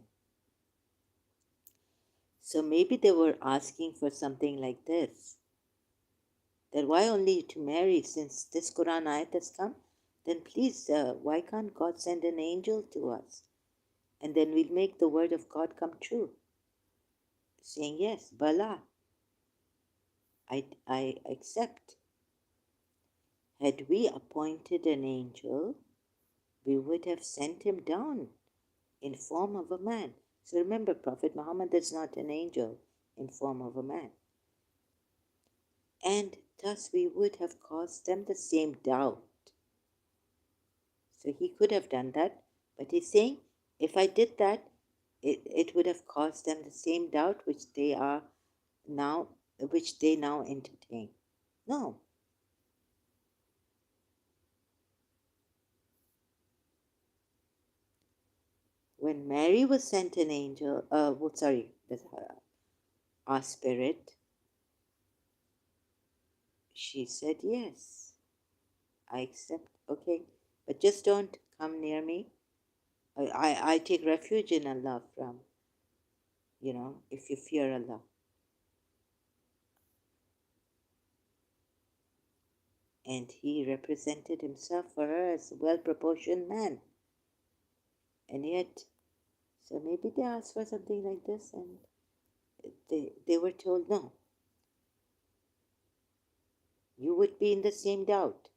So maybe they were asking for something like this, that why only to Mary, since this Quran ayat has come, then please, why can't God send an angel to us? And then we'll make the word of God come true. Saying, yes, Bala, I accept. Had we appointed an angel, we would have sent him down in form of a man. So remember, Prophet Muhammad is not an angel in form of a man. And thus we would have caused them the same doubt. So he could have done that, but he's saying, if I did that, it would have caused them the same doubt which they now entertain. No. When Mary was sent an angel, our spirit, she said, yes, I accept, okay, but just don't come near me. I take refuge in Allah from, if you fear Allah. And he represented himself for her as a well-proportioned man. And yet, so maybe they asked for something like this and they were told, no, you would be in the same doubt.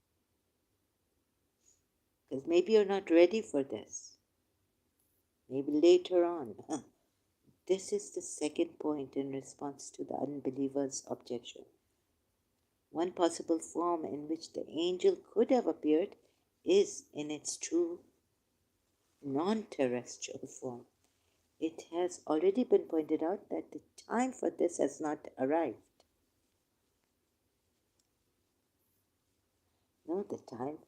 Because maybe you're not ready for this. Maybe later on. This is the second point in response to the unbeliever's objection. One possible form in which the angel could have appeared is in its true non-terrestrial form. It has already been pointed out that the time for this has not arrived. No, the time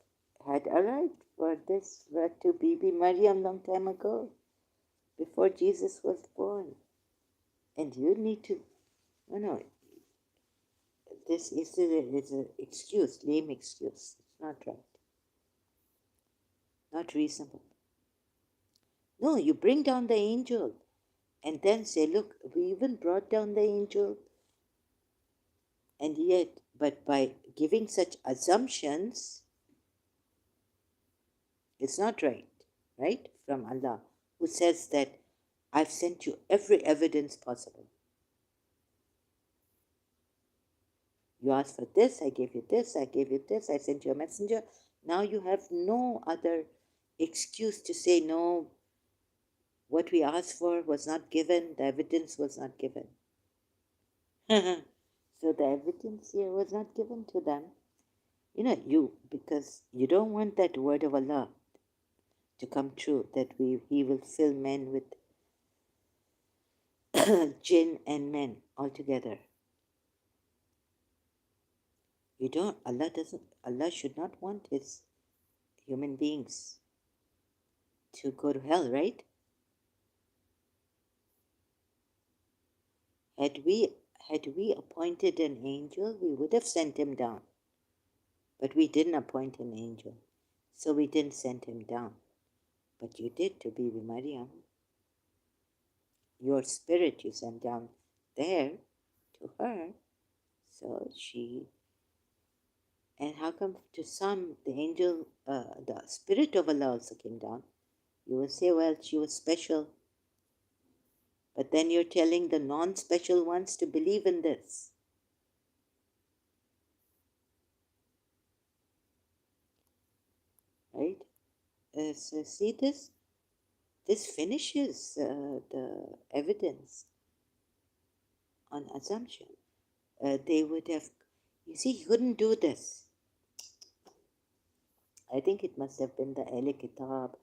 had arrived for this to Bibi Maryam long time ago, before Jesus was born. And you need to, this is an excuse, lame excuse. It's not right. Not reasonable. No, you bring down the angel and then say, look, we even brought down the angel. And yet, but by giving such assumptions, it's not right? From Allah, who says that I've sent you every evidence possible. You asked for this, I gave you this, I gave you this, I sent you a messenger. Now you have no other excuse to say, no, what we asked for was not given, the evidence was not given. So the evidence here was not given to them. Because you don't want that word of Allah to come true, that He will fill men with jinn and men altogether. Allah should not want His human beings to go to hell, right? Had we appointed an angel, we would have sent him down. But we didn't appoint an angel, so we didn't send him down. But you did to Bibi Maryam. Your spirit you sent down there to her. So she, and how come to some the angel, the spirit of Allah also came down? You will say, well, she was special. But then you're telling the non special ones to believe in this. Right? So see this? This finishes the evidence on assumption. They would have, you see, he couldn't do this. I think it must have been the Ahl Kitab,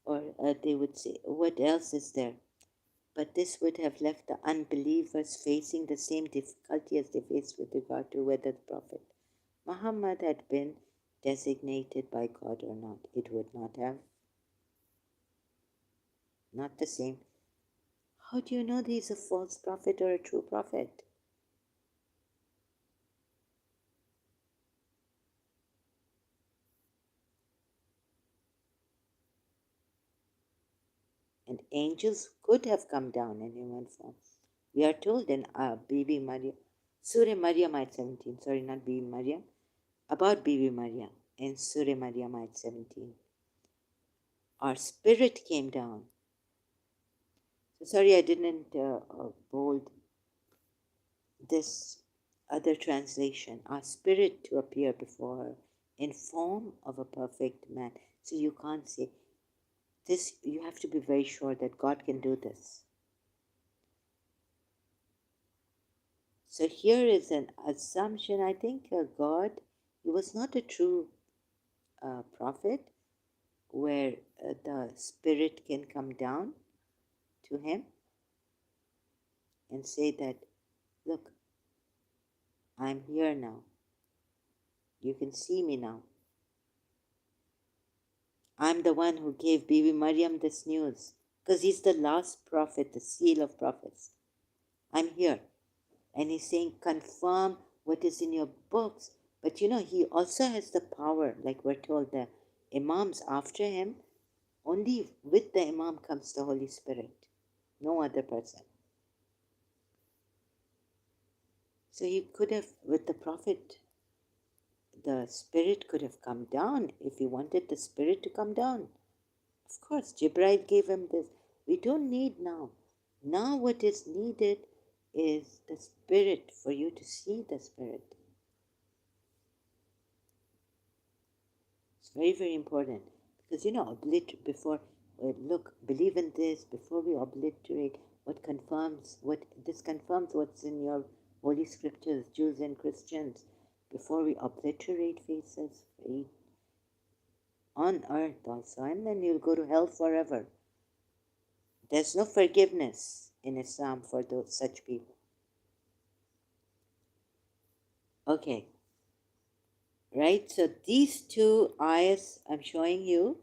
or they would say, what else is there? But this would have left the unbelievers facing the same difficulty as they faced with regard to whether the Prophet Muhammad had been designated by God or not. It would not have. Not the same. How do you know that he's a false prophet or a true prophet? And angels could have come down in human form. We are told in Bibi Maryam, Surah Maryam ayat 17, sorry, not Bibi Maryam, about Bibi Maryam in Surah Maryam ayat 17. Our spirit came down. So sorry I didn't bold this other translation. Our spirit to appear before her in form of a perfect man. So you can't say this, you have to be very sure that God can do this. So here is an assumption. I think God, he was not a true prophet where the spirit can come down to him and say that, look, I'm here now. You can see me now. I'm the one who gave Bibi Maryam this news because he's the last prophet, the seal of prophets. I'm here. And he's saying, confirm what is in your books. But you know, he also has the power, like we're told, the Imams after him, only with the Imam comes the Holy Spirit, no other person. So he could have, with the Prophet, the Spirit could have come down if he wanted the Spirit to come down. Of course, Jibreel gave him this. We don't need now. Now, what is needed is the Spirit for you to see the Spirit. It's very, very important because before look, believe in this before we obliterate what confirms what this confirms what's in your holy scriptures, Jews and Christians, before we obliterate faces on earth also, and then you'll go to hell forever. There's no forgiveness in Islam for those such people. Okay, right? So these two ayahs I'm showing you.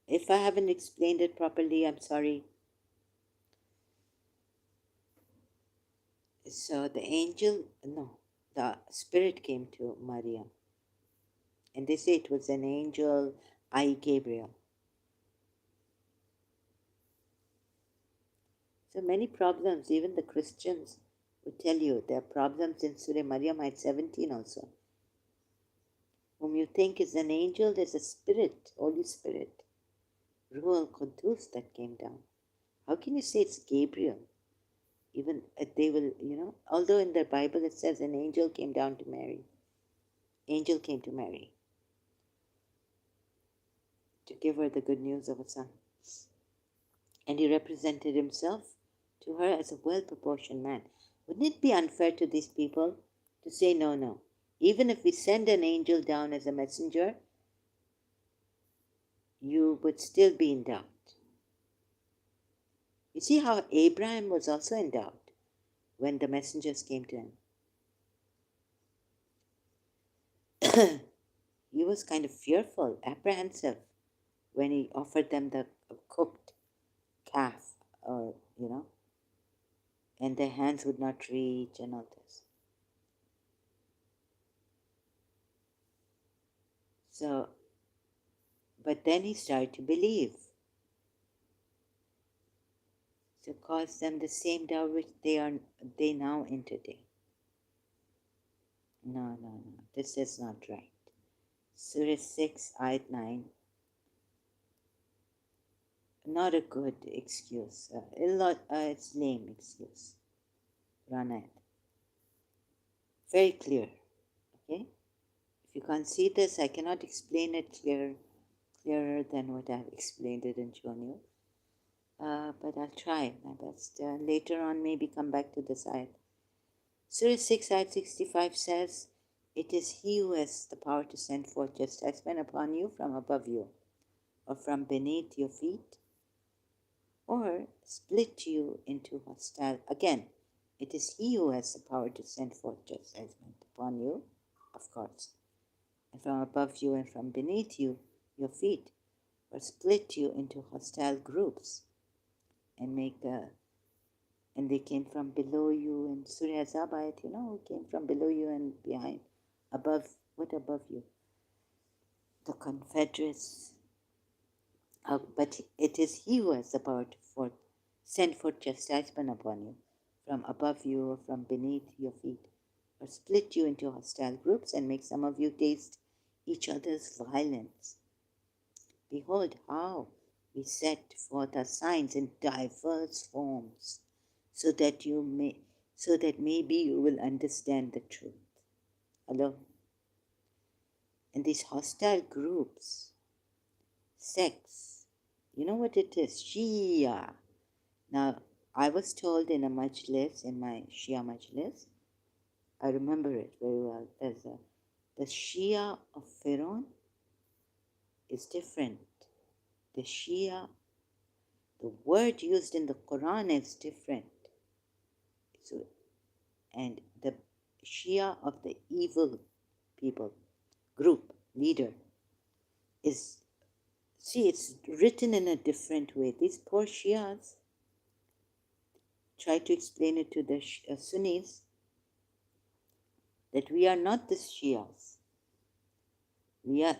If I haven't explained it properly, I'm sorry. So the spirit came to Maryam. And they say it was an angel, Gabriel. So many problems, even the Christians would tell you there are problems in Surah Maryam ayat 17 also. Whom you think is an angel, there's a spirit, Holy Spirit, Ruh al-Qudus that came down. How can you say it's Gabriel? Even they will, although in the Bible it says an angel came down to Mary. Angel came to Mary to give her the good news of a son. And he represented himself to her as a well-proportioned man. Wouldn't it be unfair to these people to say, no, even if we send an angel down as a messenger, you would still be in doubt? You see how Abraham was also in doubt when the messengers came to him. He was kind of fearful, apprehensive when he offered them the cooked calf, or, and their hands would not reach and all this. So, but then he started to believe. To cause them the same doubt which they now entertain. No, no, no. This is not right. Surah 6, Ayat 9. Not a good excuse. It's lame excuse. Quran ayat. Very clear. Okay? If you can't see this, I cannot explain it clearer than what I've explained it and shown you. But I'll try my best. Later on, maybe come back to this ayat. Surah 6, ayat 65 says, "It is He who has the power to send forth chastisement upon you from above you, or from beneath your feet, or split you into hostile." Again, it is He who has the power to send forth chastisement upon you, of course, and from above you and from beneath you, your feet, or split you into hostile groups and and they came from below you. In Surah Azab, came from below you and behind, above. What above you? The Confederates. But it is He who has the power to send forth chastisement upon you, from above you or from beneath your feet, or split you into hostile groups and make some of you taste each other's violence. Behold how we set forth our signs in diverse forms, so that maybe you will understand the truth. Hello? And these hostile groups, sects, you know what it is? Shia. Now, I was told in a majlis, in my Shia majlis, I remember it very well, the Shia of Firon is different. The Shia, the word used in the Quran is different. So, and the Shia of the evil people, group, leader, is, see, it's written in a different way. These poor Shias try to explain it to the Sunnis that we are not the Shias. We are,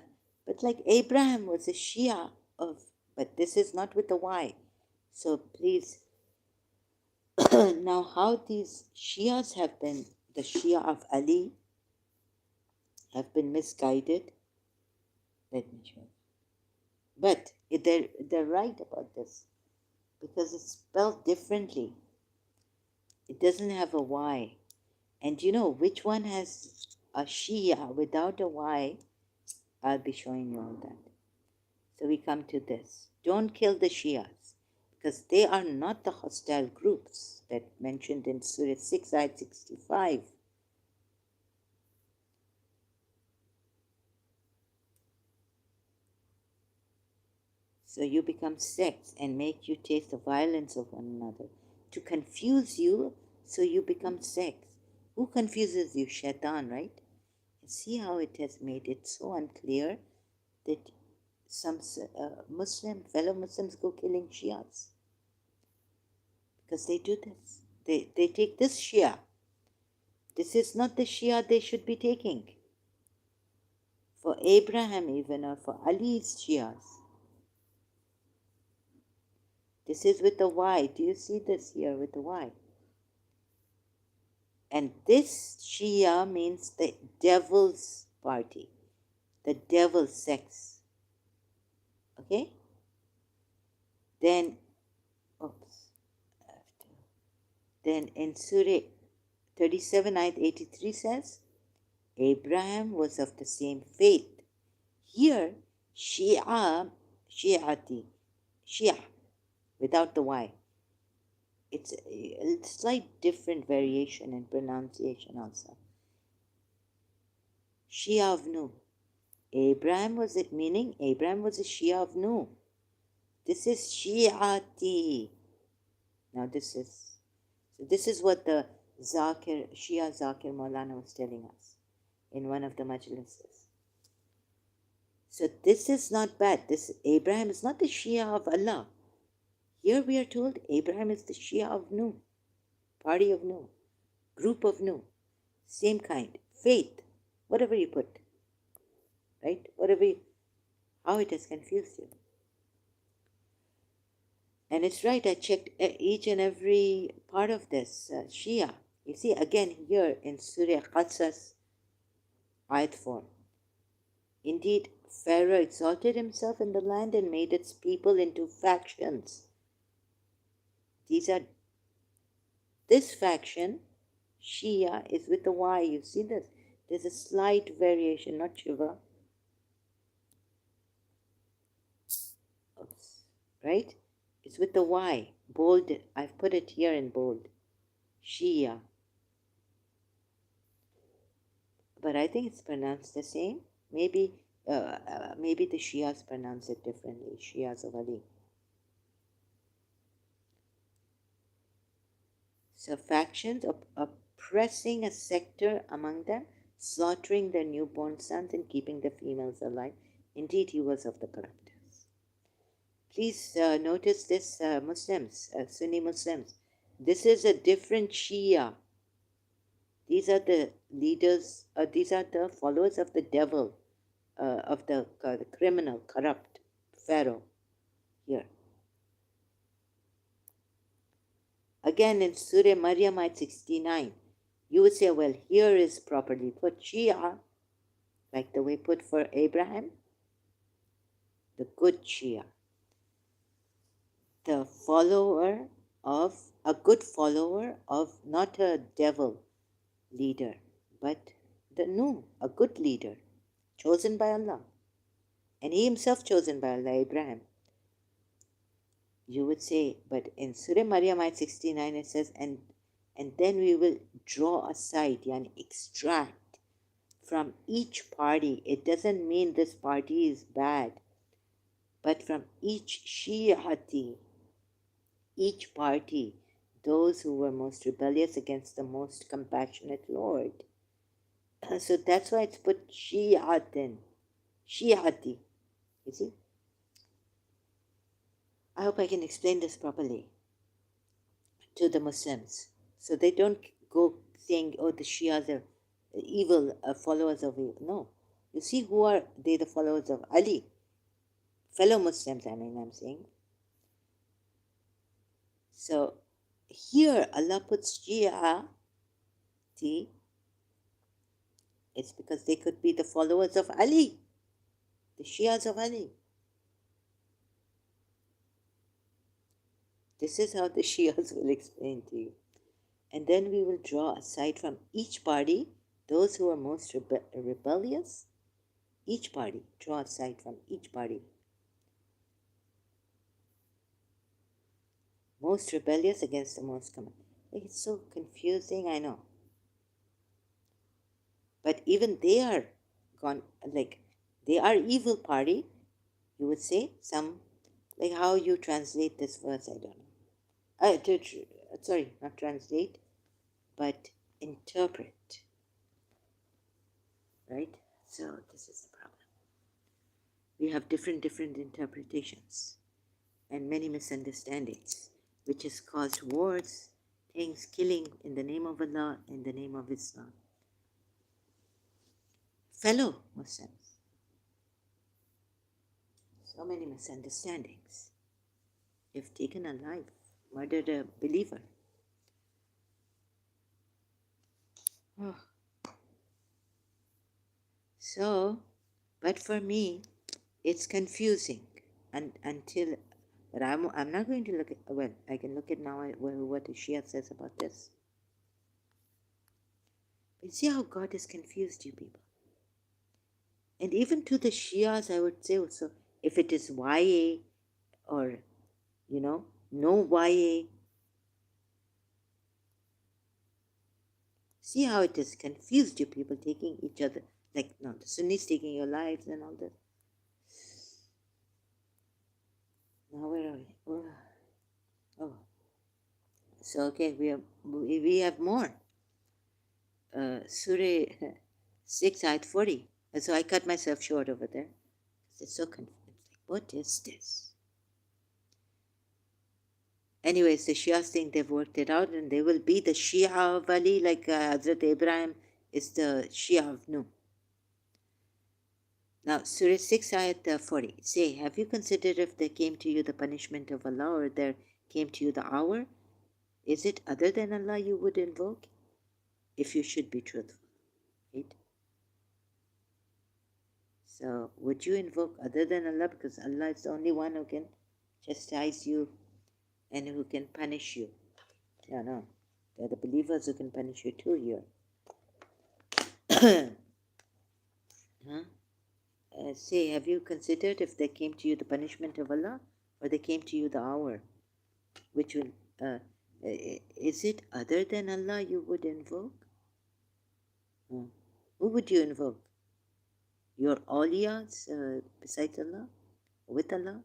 but like Abraham was a Shia of, but this is not with a Y. So please, now how these Shias have been, the Shia of Ali, have been misguided, let me show you. But they're right about this because it's spelled differently. It doesn't have a Y. And you know which one has a Shia without a Y? I'll be showing you all that. So we come to this. Don't kill the Shias, because they are not the hostile groups that mentioned in Surah 6, ayat 65. So you become sects and make you taste the violence of one another, to confuse you, so you become sects. Who confuses you? Shaitan, right? And see how it has made it so unclear that some fellow Muslims go killing Shias. Because they do this. They take this Shia. This is not the Shia they should be taking. For Abraham even, or for Ali's Shias. This is with a Y. Do you see this here with a Y? And this Shia means the devil's party. The devil's sex. Okay? Then, then in Surah 37, ayat 83 says, Abraham was of the same faith. Here, Shi'ati, Shia, without the Y. It's a slight different variation in pronunciation also. Shia of Nuh. Abraham was it meaning? Abraham was a Shia of Nuh. This is Shi'ati. Now this is what the Shia Zakir Maulana was telling us in one of the majlises. So this is not bad. This Abraham is not the Shia of Allah. Here we are told Abraham is the Shia of Nuh, party of Nuh, group of Nuh, same kind, faith, whatever you put. right? How it has confused you. And it's right, I checked each and every part of this Shia. You see, again, here in Surah Qasas, Ayat 4. Indeed, Pharaoh exalted himself in the land and made its people into factions. This faction, Shia, is with the Y. You see this? There's a slight variation, not Shiva. Oops. Right? It's with the Y. Bold. I've put it here in bold. Shia. But I think it's pronounced the same. Maybe the Shias pronounce it differently. Shias of Ali. So factions oppressing a sector among them, slaughtering their newborn sons and keeping the females alive. Indeed, he was of the corruptors. Please notice this, Muslims, Sunni Muslims. This is a different Shia. These are the leaders, these are the followers of the devil, of the criminal, corrupt Pharaoh here. Again, in Surah Maryam, ayat 69, you would say, well, here is properly put Shia, like the way put for Abraham, the good Shia, the follower of, a good follower of not a devil leader, but a good leader, chosen by Allah. And he himself chosen by Allah, Abraham. You would say, but in Surah Maryam, ayat 69, it says, and then we will draw aside, yani extract from each party. It doesn't mean this party is bad, but from each Shi'ati, each party, those who were most rebellious against the most compassionate Lord. So that's why it's put Shi'atin, Shi'ati. You see? I hope I can explain this properly to the Muslims, so they don't go saying, oh, the Shias are evil, followers of evil. No. You see, who are they, the followers of Ali? Fellow Muslims, I'm saying. So here Allah puts Shi'ati, it's because they could be the followers of Ali, the Shias of Ali. This is how the Shias will explain to you. And then we will draw aside from each party those who are most rebellious. Each party, draw aside from each party. Most rebellious against the most common. It's so confusing, I know. But even they are gone, like, they are evil party, you would say. Some, like how you translate this verse, I don't know. Sorry, not translate, but interpret. Right? So this is the problem. We have different interpretations and many misunderstandings, which has caused wars, things, killing in the name of Allah, in the name of Islam. Fellow Muslims, so many misunderstandings. They've taken a life, murdered a believer. Oh. So, but for me, it's confusing until. But I'm not going to look at. Well, I can look at now what the Shia says about this. But see how God has confused you people. And even to the Shias, I would say also, if it is YA or, no YA, see how it has confused you people, taking each other, like, no, the Sunnis taking your lives and all that. Now where are we? Oh. So, okay, we have more. Surah 6, ayat 40. So I cut myself short over there. It's so confusing. What is this? Anyways, the Shia think they've worked it out and they will be the Shia of Ali, like Hazrat Ibrahim is the Shia of Nuh. Now, Surah 6, Ayat 40. Say, have you considered if there came to you the punishment of Allah or there came to you the hour? Is it other than Allah you would invoke? If you should be truthful. Right? So, would you invoke other than Allah? Because Allah is the only one who can chastise you and who can punish you. No. They're the believers who can punish you too here. Huh? Say, have you considered if there came to you the punishment of Allah or there came to you the hour? Which will, is it other than Allah you would invoke? Who would you invoke? Your awliyas besides Allah? With Allah?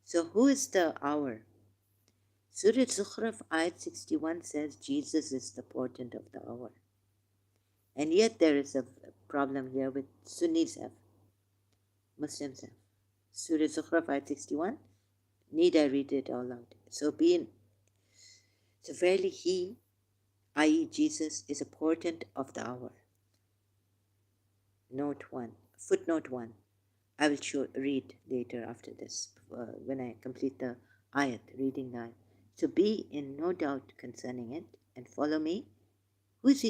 So who is the hour? Surah Zukhruf ayat 61 says Jesus is the portent of the hour. And yet there is a problem here with Sunnis have. Muslims have. Surah Zukhruf ayat 61. Need I read it all out? So verily he, i.e. Jesus, is a portent of the hour. Footnote 1. I will read later after this, when I complete the ayat, reading the ayat. So be in no doubt concerning it and follow me. Who's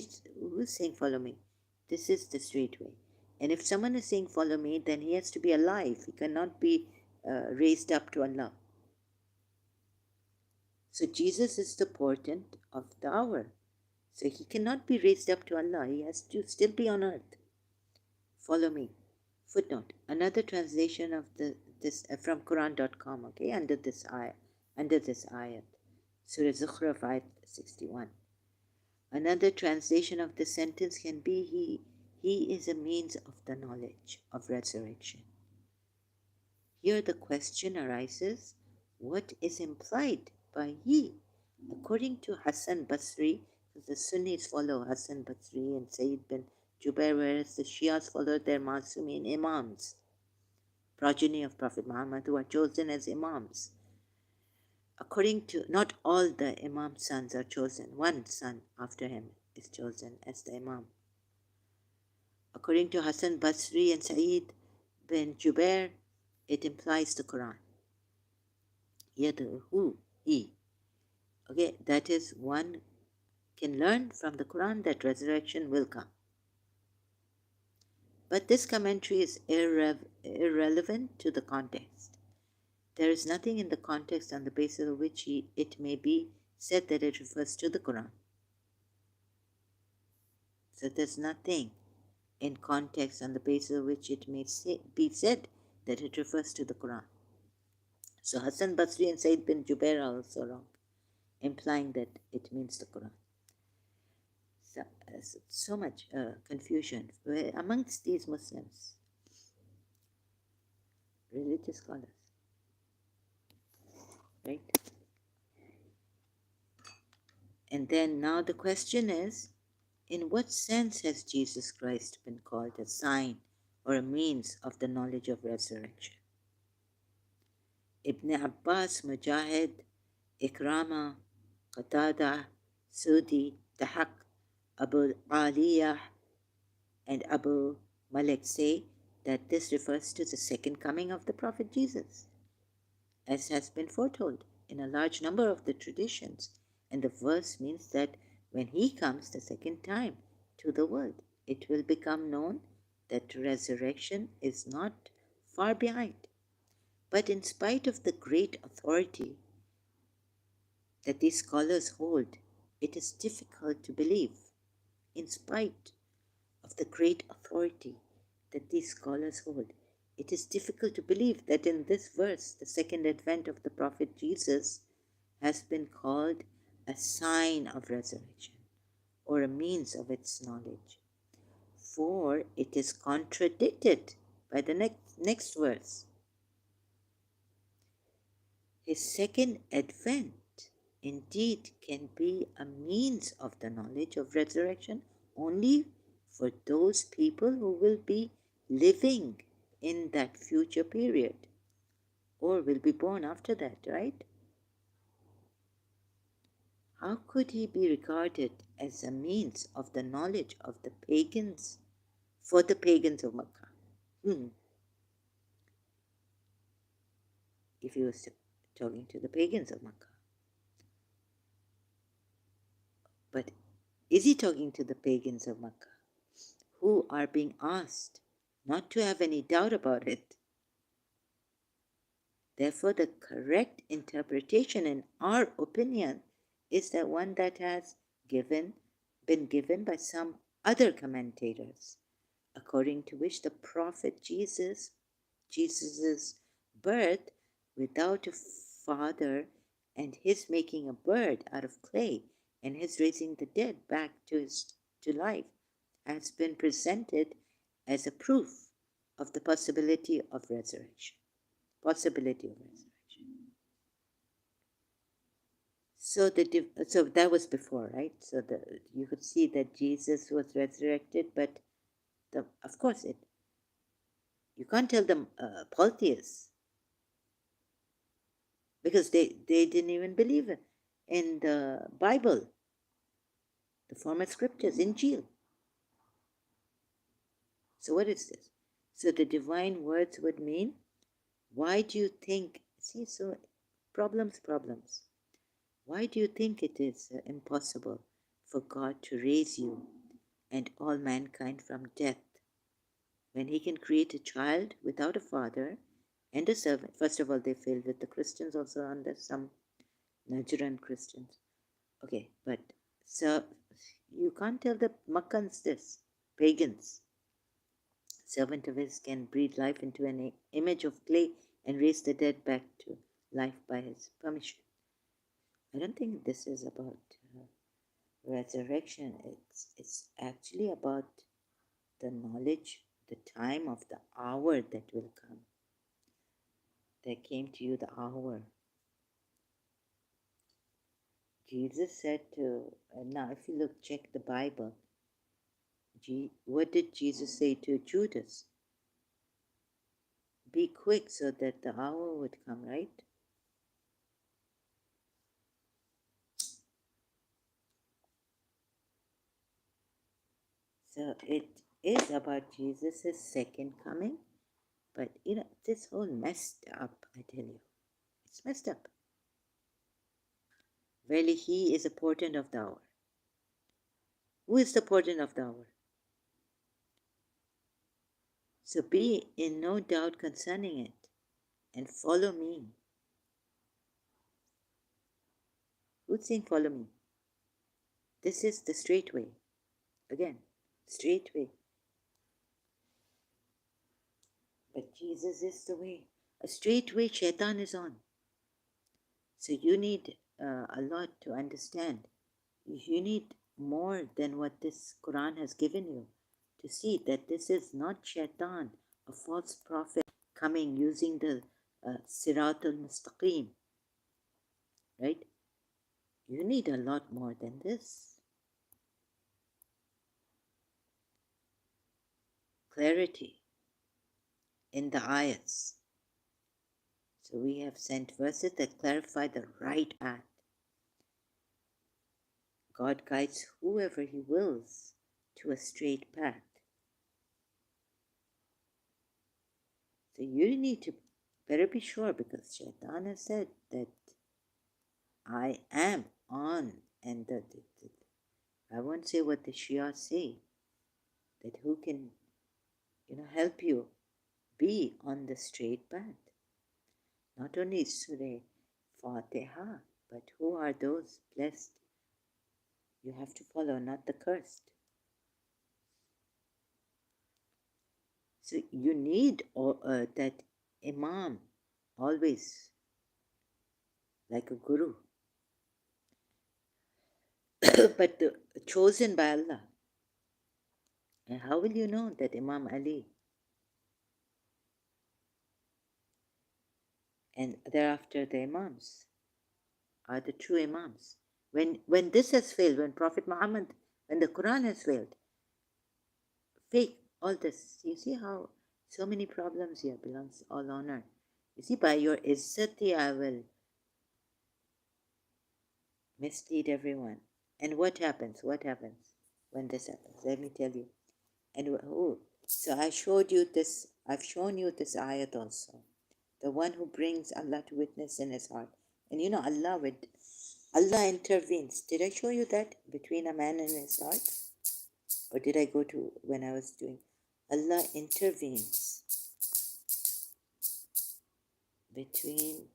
saying follow me? This is the straight way. And if someone is saying follow me, then he has to be alive. He cannot be raised up to Allah. So Jesus is the portent of the hour. So he cannot be raised up to Allah. He has to still be on earth. Follow me. Footnote. Another translation of this from Quran.com, okay, under this ayat. Surah Zukhruf ayat 61. Another translation of the sentence can be he is a means of the knowledge of resurrection. Here the question arises, what is implied by he? According to Hassan Basri, the Sunnis follow Hassan Basri and Sayyid bin Jubair, whereas the Shias follow their Masumin Imams, progeny of Prophet Muhammad, who are chosen as Imams. According to, not all the Imam's sons are chosen. One son after him is chosen as the Imam. According to Hassan Basri and Sayyid bin Jubair, it implies the Quran. Here the who, he. Okay, that is one can learn from the Quran that resurrection will come. But this commentary is irrelevant to the context. There is nothing in the context on the basis of which it may be said that it refers to the Quran. So there's nothing in context on the basis of which it may be said that it refers to the Quran. So Hassan Basri and Sayyid bin Jubair are also wrong, implying that it means the Quran. So much confusion amongst these Muslims, religious scholars, right? And then now the question is, in what sense has Jesus Christ been called a sign or a means of the knowledge of resurrection? Ibn Abbas, Mujahid, Ikrama, Qatada, Sudi, Dahaq, Abu Aliyah, and Abu Malik say that this refers to the second coming of the Prophet Jesus, as has been foretold in a large number of the traditions. And the verse means that when he comes the second time to the world, it will become known that resurrection is not far behind. But in spite of the great authority that these scholars hold, it is difficult to believe. In spite of the great authority that these scholars hold, it is difficult to believe that in this verse, the second advent of the Prophet Jesus has been called a sign of resurrection or a means of its knowledge. For it is contradicted by the next verse. His second advent indeed can be a means of the knowledge of resurrection only for those people who will be living in that future period or will be born after that, right? How could he be regarded as a means of the knowledge of the pagans, for the pagans of Makkah? Hmm. If he was talking to the pagans of Makkah. But is he talking to the pagans of Makkah who are being asked not to have any doubt about it? Therefore, the correct interpretation, in our opinion, is the one that has been given by some other commentators, according to which the prophet Jesus's birth without a father, and his making a bird out of clay, and his raising the dead back to life, has been presented as a proof of the possibility of resurrection. Possibility of resurrection. So that was before, right? So you could see that Jesus was resurrected, but of course you can't tell them polytheists, because they didn't even believe in the Bible, the former scriptures, Injil. So what is this? So the divine words would mean, why do you think, see, so problems. Why do you think it is impossible for God to raise you and all mankind from death when he can create a child without a father and a servant? First of all, they failed with the Christians also, under some Najran Christians. Okay, but so you can't tell the Makkans this, pagans. Servant of his can breathe life into an image of clay and raise the dead back to life by his permission. I don't think this is about resurrection. It's actually about the knowledge, the time of the hour that will come. There came to you the hour. Jesus said to, now if you look, check the Bible, what did Jesus say to Judas? Be quick so that the hour would come, right? So it is about Jesus' second coming, but this whole messed up, I tell you. It's messed up. Verily, he is a portent of the hour. Who is the portent of the hour? So be in no doubt concerning it, and follow me. Who's saying follow me? This is the straight way. Again, straight way. But Jesus is the way. A straight way Shaitan is on. So you need a lot to understand. You need more than what this Quran has given you to see that this is not Shaitan, a false prophet coming using the Sirat al-Mustaqim, right? You need a lot more than this. Clarity in the ayats. So we have sent verses that clarify the right path. God guides whoever he wills to a straight path. So you need to better be sure, because Shaitan has said that I am on, and I won't say what the Shia say, that who can help you be on the straight path. Not only Surah Fatiha, but who are those blessed you have to follow, not the cursed. So you need that Imam always, like a guru, but chosen by Allah. And how will you know that Imam Ali and thereafter the Imams are the true Imams? When this has failed, when Prophet Muhammad, when the Quran has failed, fake all this. You see how so many problems here belongs all honor. You see, by your izzati, I will mislead everyone. And what happens? What happens when this happens? Let me tell you. And so I showed you this I've shown you this ayat also. The one who brings Allah to witness in his heart. And you know, Allah intervenes. Did I show you that between a man and his heart? Or did I go to when I was doing? Allah intervenes between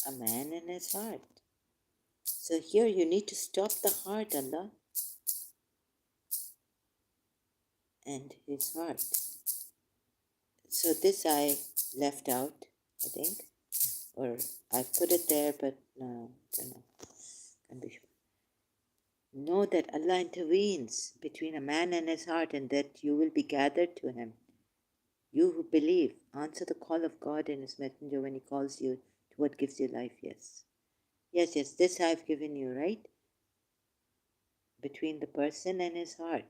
a man and his heart. So here you need to stop the heart, Allah, and his heart. So this I left out, I think, or I put it there, but no, I don't know. Can't be sure. Know that Allah intervenes between a man and his heart, and that you will be gathered to him. You who believe, answer the call of God and his messenger when he calls you to what gives you life. Yes. Yes, this I've given you, right? Between the person and his heart.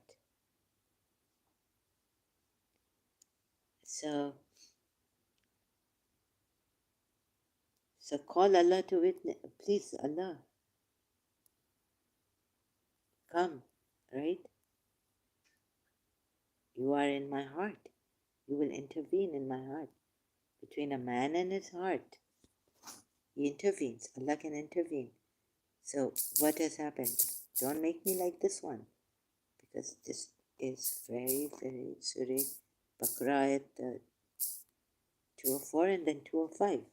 So call Allah to witness. Please, Allah, come, right? You are in my heart. You will intervene in my heart. Between a man and his heart, he intervenes. Allah can intervene. So what has happened? Don't make me like this one, because this is very, very Surah Baqarah at 204 and then 205.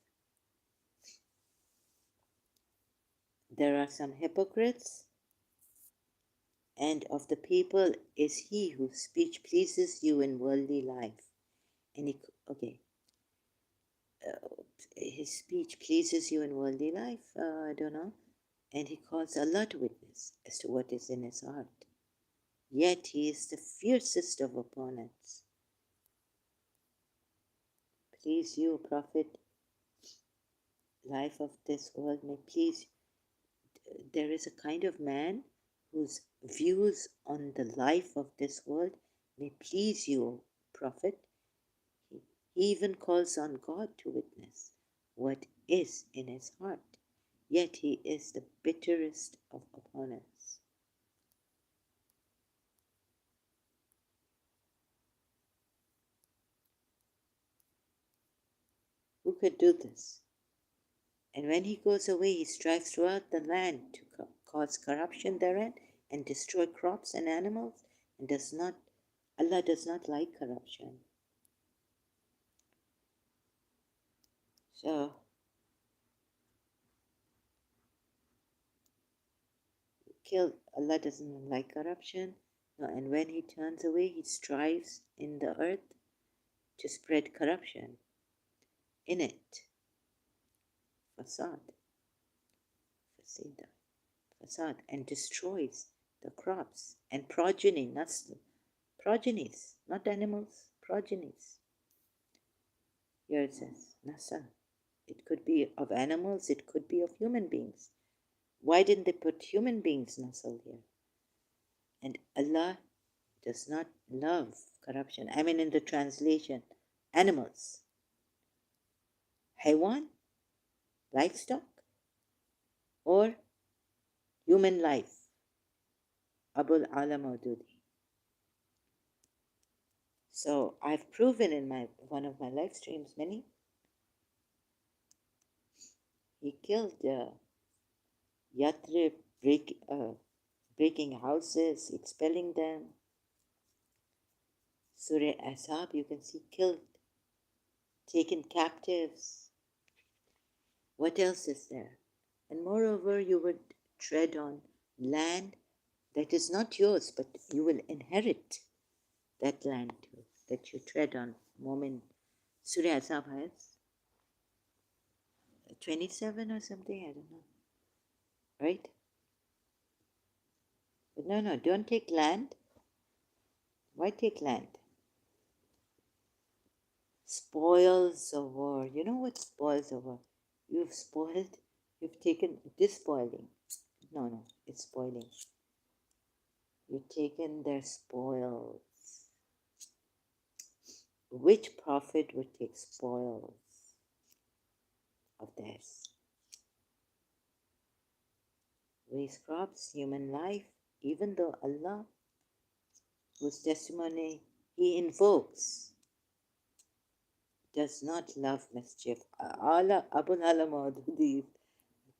There are some hypocrites, and of the people is he whose speech pleases you in worldly life. And his speech pleases you in worldly life, I don't know. And he calls Allah to witness as to what is in his heart. Yet he is the fiercest of opponents. Please you, Prophet, life of this world may please. There is a kind of man whose views on the life of this world may please you, Prophet. He even calls on God to witness what is in his heart. Yet he is the bitterest of opponents. Who could do this? And when he goes away, he strives throughout the land to cause corruption therein and destroy crops and animals, and Allah does not like corruption. So Allah doesn't like corruption. No, and when he turns away, he strives in the earth to spread corruption in it. Fasad, and destroys the crops and progenies, not animals, progenies. Here it says, Nasal. It could be of animals, it could be of human beings. Why didn't they put human beings Nasal here? And Allah does not love corruption. I mean, in the translation, animals, haywan, livestock, or human life. Abul Ala Maududi. So I've proven in one of my live streams, many, he killed Yathrib, breaking houses, expelling them. Surah Ashab, you can see, killed, taken captives. What else is there? And moreover, you would tread on land that is not yours, but you will inherit that land too, that you tread on. Moment, Surah Ashab has 27 or something, I don't know. Right? But no, don't take land. Why take land? Spoils of war. You know what spoils of war? You've taken despoiling. No, it's spoiling. You've taken their spoils. Which prophet would take spoils of theirs? Raise crops, human life, even though Allah, whose testimony he invokes, does not love mischief. Abu Hala Maududi is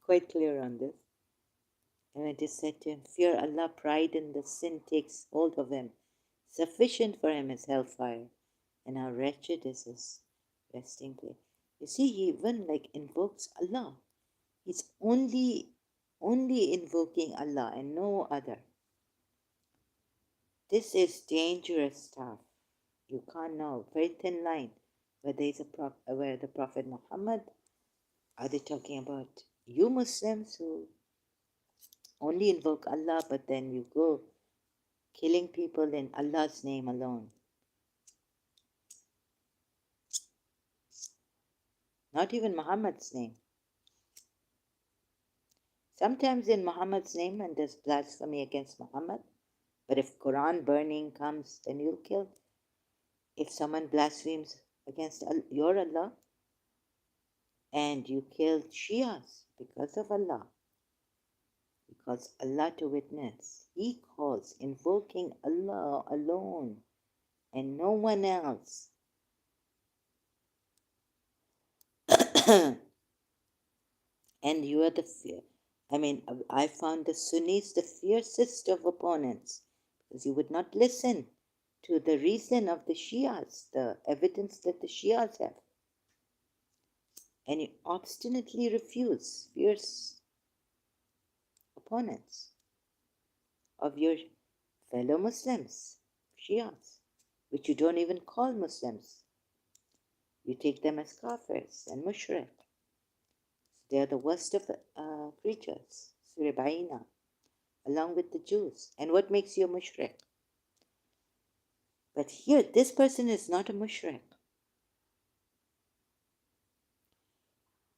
quite clear on this. And it is said to him, fear Allah, pride in the sin takes hold of him. Sufficient for him is hellfire, and how wretched is his resting place. You see, he even like invokes Allah. He's only invoking Allah and no other. This is dangerous stuff. You can't know. Very thin line. Where the Prophet Muhammad, are they talking about you Muslims who only invoke Allah, but then you go killing people in Allah's name alone? Not even Muhammad's name. Sometimes in Muhammad's name, and there's blasphemy against Muhammad. But if Quran burning comes, then you'll kill. If someone blasphemes against your Allah, and you kill Shias because of Allah, because Allah to witness, He calls invoking Allah alone and no one else. And you are the fear. I found the Sunnis the fiercest of opponents because you would not listen to the reason of the Shias, the evidence that the Shias have. And you obstinately refuse, fierce opponents of your fellow Muslims, Shias, which you don't even call Muslims. You take them as kafirs and mushrik. They are the worst of the creatures, Suribaina, along with the Jews. And what makes you a mushrik? But here, this person is not a mushrik.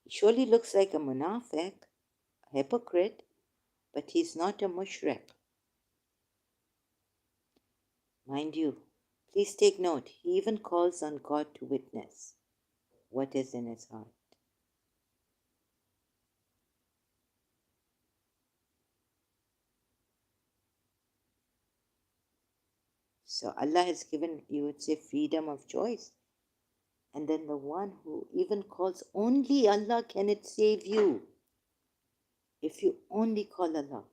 He surely looks like a munafiq, a hypocrite, but he's not a mushrik. Mind you, please take note, he even calls on God to witness what is in his heart. So Allah has given, you would say, freedom of choice. And then the one who even calls only Allah can it save you. If you only call Allah.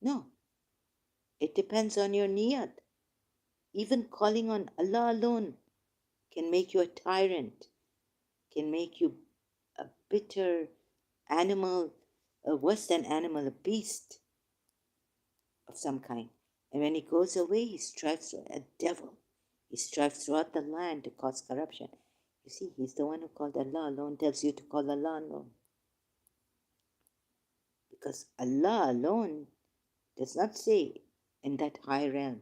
No. It depends on your niyat. Even calling on Allah alone can make you a tyrant, can make you a bitter animal, worse than animal, a beast of some kind. And when he goes away, he strives a devil. He strives throughout the land to cause corruption. You see, he's the one who called Allah alone, tells you to call Allah alone. Because Allah alone does not say in that high realm.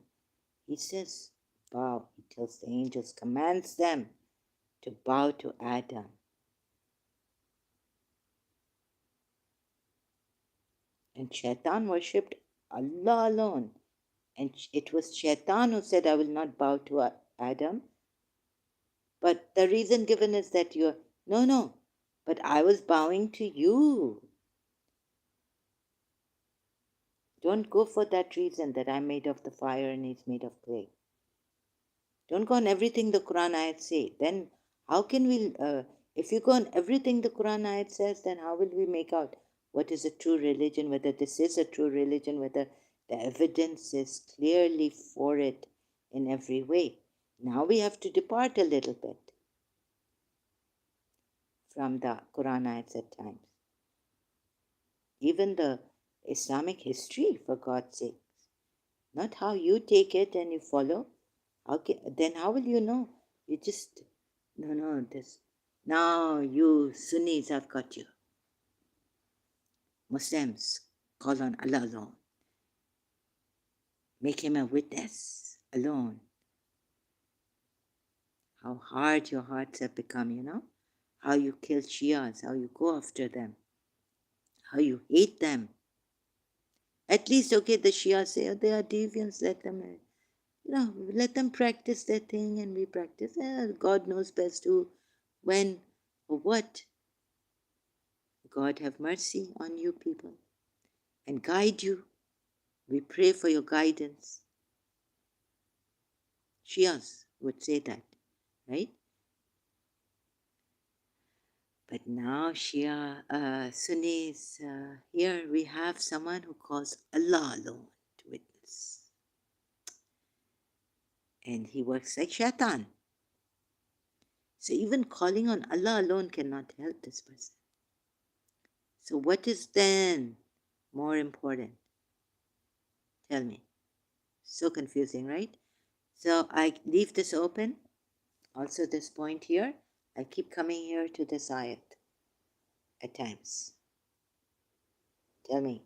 He says, bow. He tells the angels, commands them to bow to Adam. And Shaitan worshipped Allah alone. And it was Shaitan who said, I will not bow to Adam. But the reason given is that no, but I was bowing to you. Don't go for that reason that I'm made of the fire and he's made of clay. Don't go on everything the Quran ayat say. Then how can we, if you go on everything the Quran ayat says, then how will we make out what is a true religion, whether this is a true religion, whether the evidence is clearly for it in every way? Now we have to depart a little bit from the Quran ayats at times. Even the Islamic history, for God's sake. Not how you take it and you follow. Then how will you know? You just, no, this. Now you Sunnis have got you. Muslims, call on Allah alone. Make him a witness alone. How hard your hearts have become, How you kill Shias, how you go after them, how you hate them. At least, okay, the Shias say, they are deviants, let them practice their thing and we practice. God knows best who, when, or what. God have mercy on you people and guide you. We pray for your guidance. Shias would say that, right? But now Shia Sunnis, here we have someone who calls Allah alone to witness. And he works like shaitan. So even calling on Allah alone cannot help this person. So what is then more important? Tell me. So confusing, right? So I leave this open. Also this point here. I keep coming here to this ayat at times. Tell me.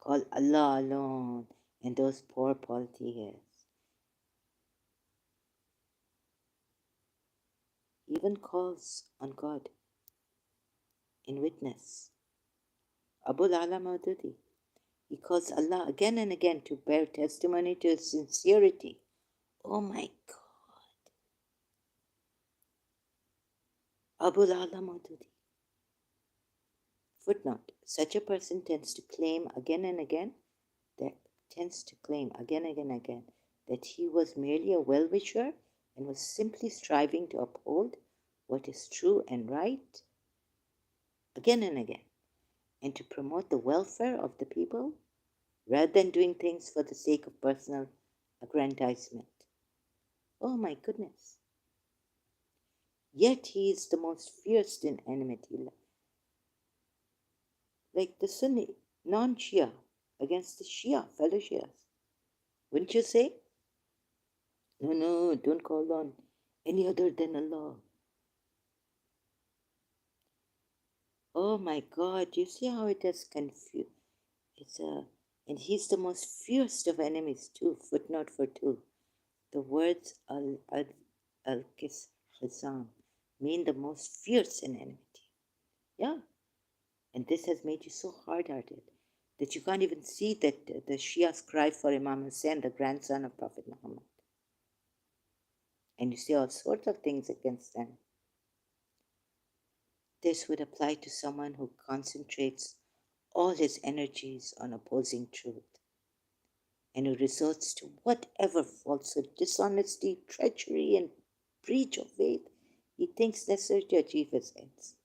Call Allah alone and those poor polytheists. Even calls on God in witness. Abul Ala Maududi. He calls Allah again and again to bear testimony to his sincerity. Oh my God. Abul Ala Maududi. Footnote. Such a person tends to claim again and again that he was merely a well-wisher and was simply striving to uphold what is true and right again and again, and to promote the welfare of the people rather than doing things for the sake of personal aggrandizement. Oh my goodness. Yet he is the most fierce in enmity, like the Sunni non-Shia against the Shia, fellow Shias. Wouldn't you say? No, don't call on any other than Allah. Oh my God, you see how it has confused. And he's the most fierce of enemies too. Footnote for two. The words al-Qisam mean the most fierce in enmity. Yeah. And this has made you so hard-hearted that you can't even see that the Shias cry for Imam Hussein, the grandson of Prophet Muhammad. And you say all sorts of things against them. This would apply to someone who concentrates all his energies on opposing truth and who resorts to whatever falsehood, dishonesty, treachery, and breach of faith he thinks necessary to achieve his ends.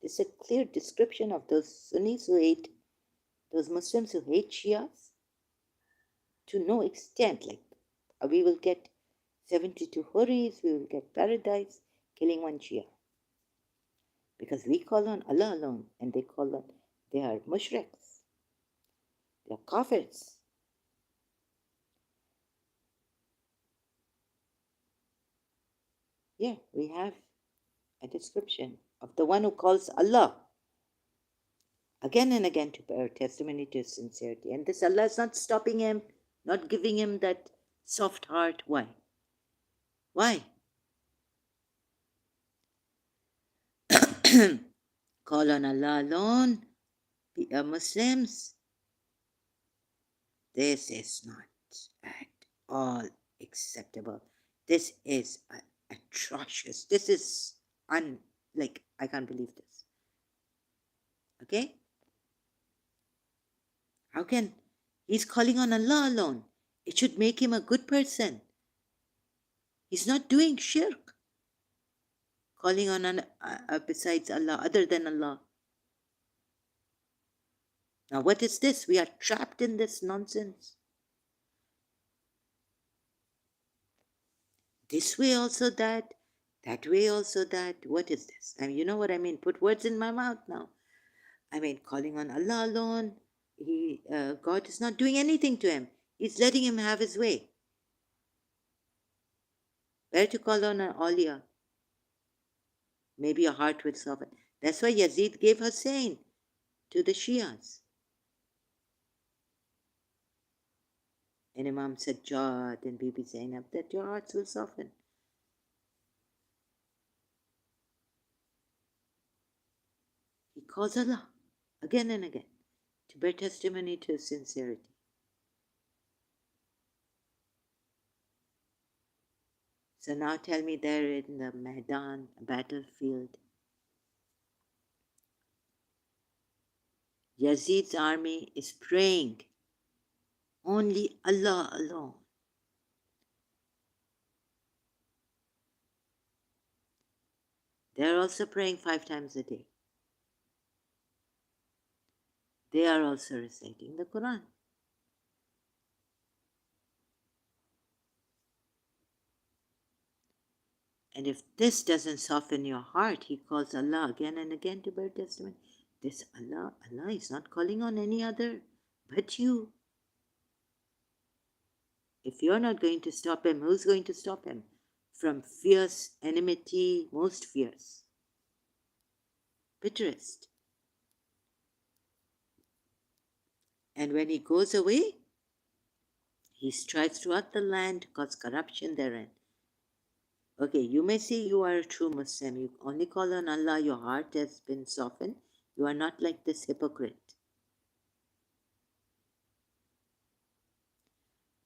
This is a clear description of those Sunnis who hate, those Muslims who hate Shias to no extent. Like, we will get 72 Huris, we will get paradise, killing one Shia. Because we call on Allah alone, and they are mushriks, they are kafirs. Here we have a description of the one who calls Allah again and again to bear testimony to his sincerity. And this Allah is not stopping him, not giving him that soft heart. Why? Why? Call on Allah alone, be a Muslims. This is not at all acceptable. This is atrocious. This is I can't believe this. Okay? How can he's calling on Allah alone? It should make him a good person. He's not doing shirk. Calling on besides Allah, other than Allah. Now what is this? We are trapped in this nonsense. This way also that way also that. What is this? I mean, you know what I mean? Put words in my mouth now. I mean, calling on Allah alone, God is not doing anything to him. He's letting him have his way. Better to call on an awliya. Maybe your heart will soften. That's why Yazid gave Hussein to the Shias. And Imam Sajjad and Bibi Zainab, that your hearts will soften. He calls Allah again and again to bear testimony to his sincerity. So now tell me, there in the Maidan battlefield, Yazid's army is praying only Allah alone. They're also praying 5 times a day. They are also reciting the Quran. And if this doesn't soften your heart, he calls Allah again and again to bear testimony. This Allah is not calling on any other but you. If you're not going to stop him, who's going to stop him from fierce enmity, most fierce, bitterest? And when he goes away, he strives throughout the land to cause corruption therein. Okay, you may say you are a true Muslim. You only call on Allah, your heart has been softened. You are not like this hypocrite.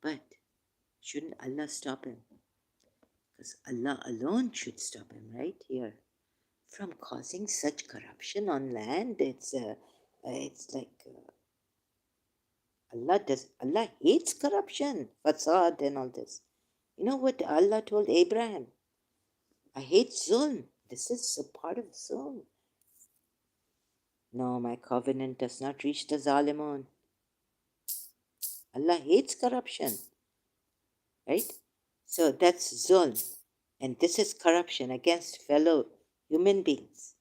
But shouldn't Allah stop him? Because Allah alone should stop him right here from causing such corruption on land. It's like Allah hates corruption, fasad, and all this. You know what Allah told Abraham? I hate zulm. This is a part of zulm. No, my covenant does not reach the zalimun. Allah hates corruption, right? So that's zulm. And this is corruption against fellow human beings.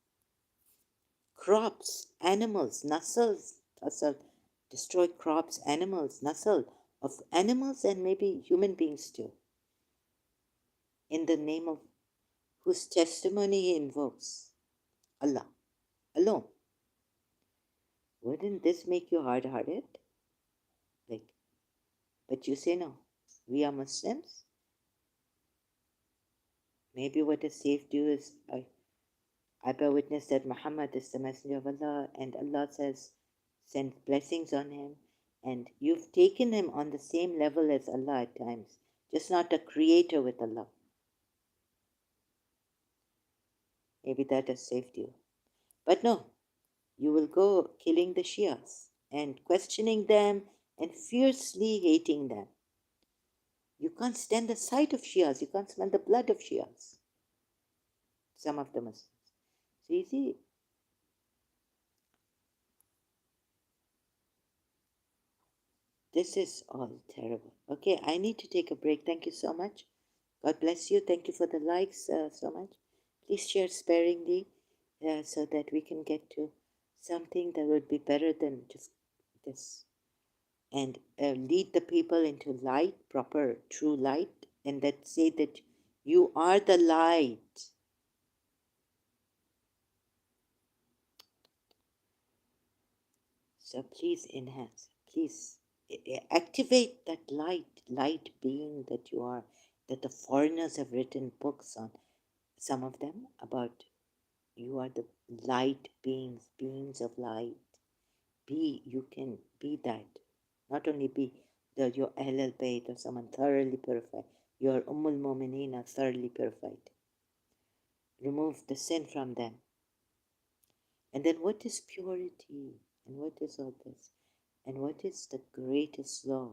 Crops, animals, nasals, tasal, destroy crops, animals, nasal of animals and maybe human beings too. In the name of whose testimony he invokes, Allah alone. Wouldn't this make you hard-hearted? Like, but you say no. We are Muslims. Maybe what is safe do is I bear witness that Muhammad is the messenger of Allah, and Allah says, send blessings on him, and you've taken him on the same level as Allah at times, just not a creator with Allah. Maybe that has saved you. But no, you will go killing the Shias and questioning them and fiercely hating them. You can't stand the sight of Shias. You can't smell the blood of Shias. Some of the Muslims. So you see, this is all terrible. Okay, I need to take a break. Thank you so much. God bless you. Thank you for the likes so much. Please share sparingly so that we can get to something that would be better than just this. And lead the people into light, proper, true light, and that say that you are the light. So please enhance, please activate that light being that you are, that the foreigners have written books on, some of them about you are the light beings of light. You can be that. Not only be your Ahlul Bayt or someone thoroughly purified, your Ummul Mumineen are thoroughly purified. Remove the sin from them. And then what is purity? And what is all this? And what is the greatest law?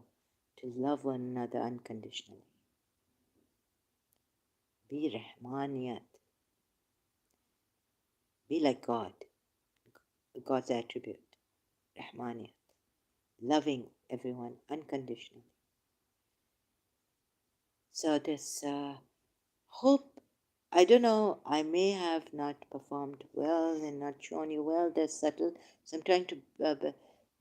To love one another unconditionally. Be Rahmaniyat. Be like God. God's attribute. Rahmaniyat. Loving everyone unconditionally. So this hope, I don't know, I may have not performed well and not shown you well. They're subtle. So I'm trying to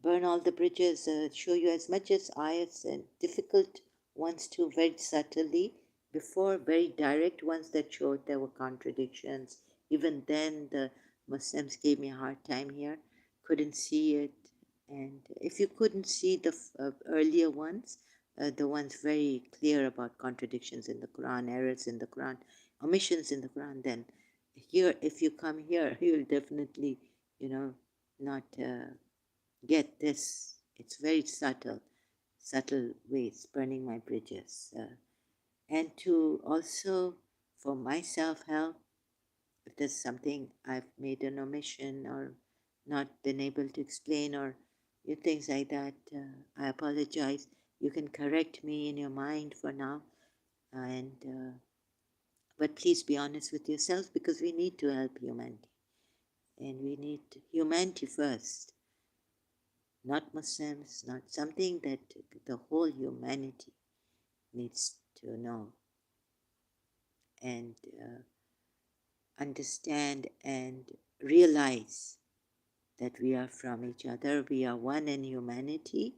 burn all the bridges, show you as much as ayats and difficult ones too, very subtly. Before, very direct ones that showed there were contradictions. Even then, the Muslims gave me a hard time here. Couldn't see it. And if you couldn't see the earlier ones, the ones very clear about contradictions in the Quran, errors in the Quran, omissions in the Quran, then here, if you come here, you'll definitely, not get this. It's very subtle ways, burning my bridges. And to also, for my self-help, if there's something I've made an omission or not been able to explain or things like that, I apologize. You can correct me in your mind for now. And But please be honest with yourself, because we need to help humanity. And we need humanity first, not Muslims, not something that the whole humanity needs to know and understand and realize that we are from each other, we are one in humanity,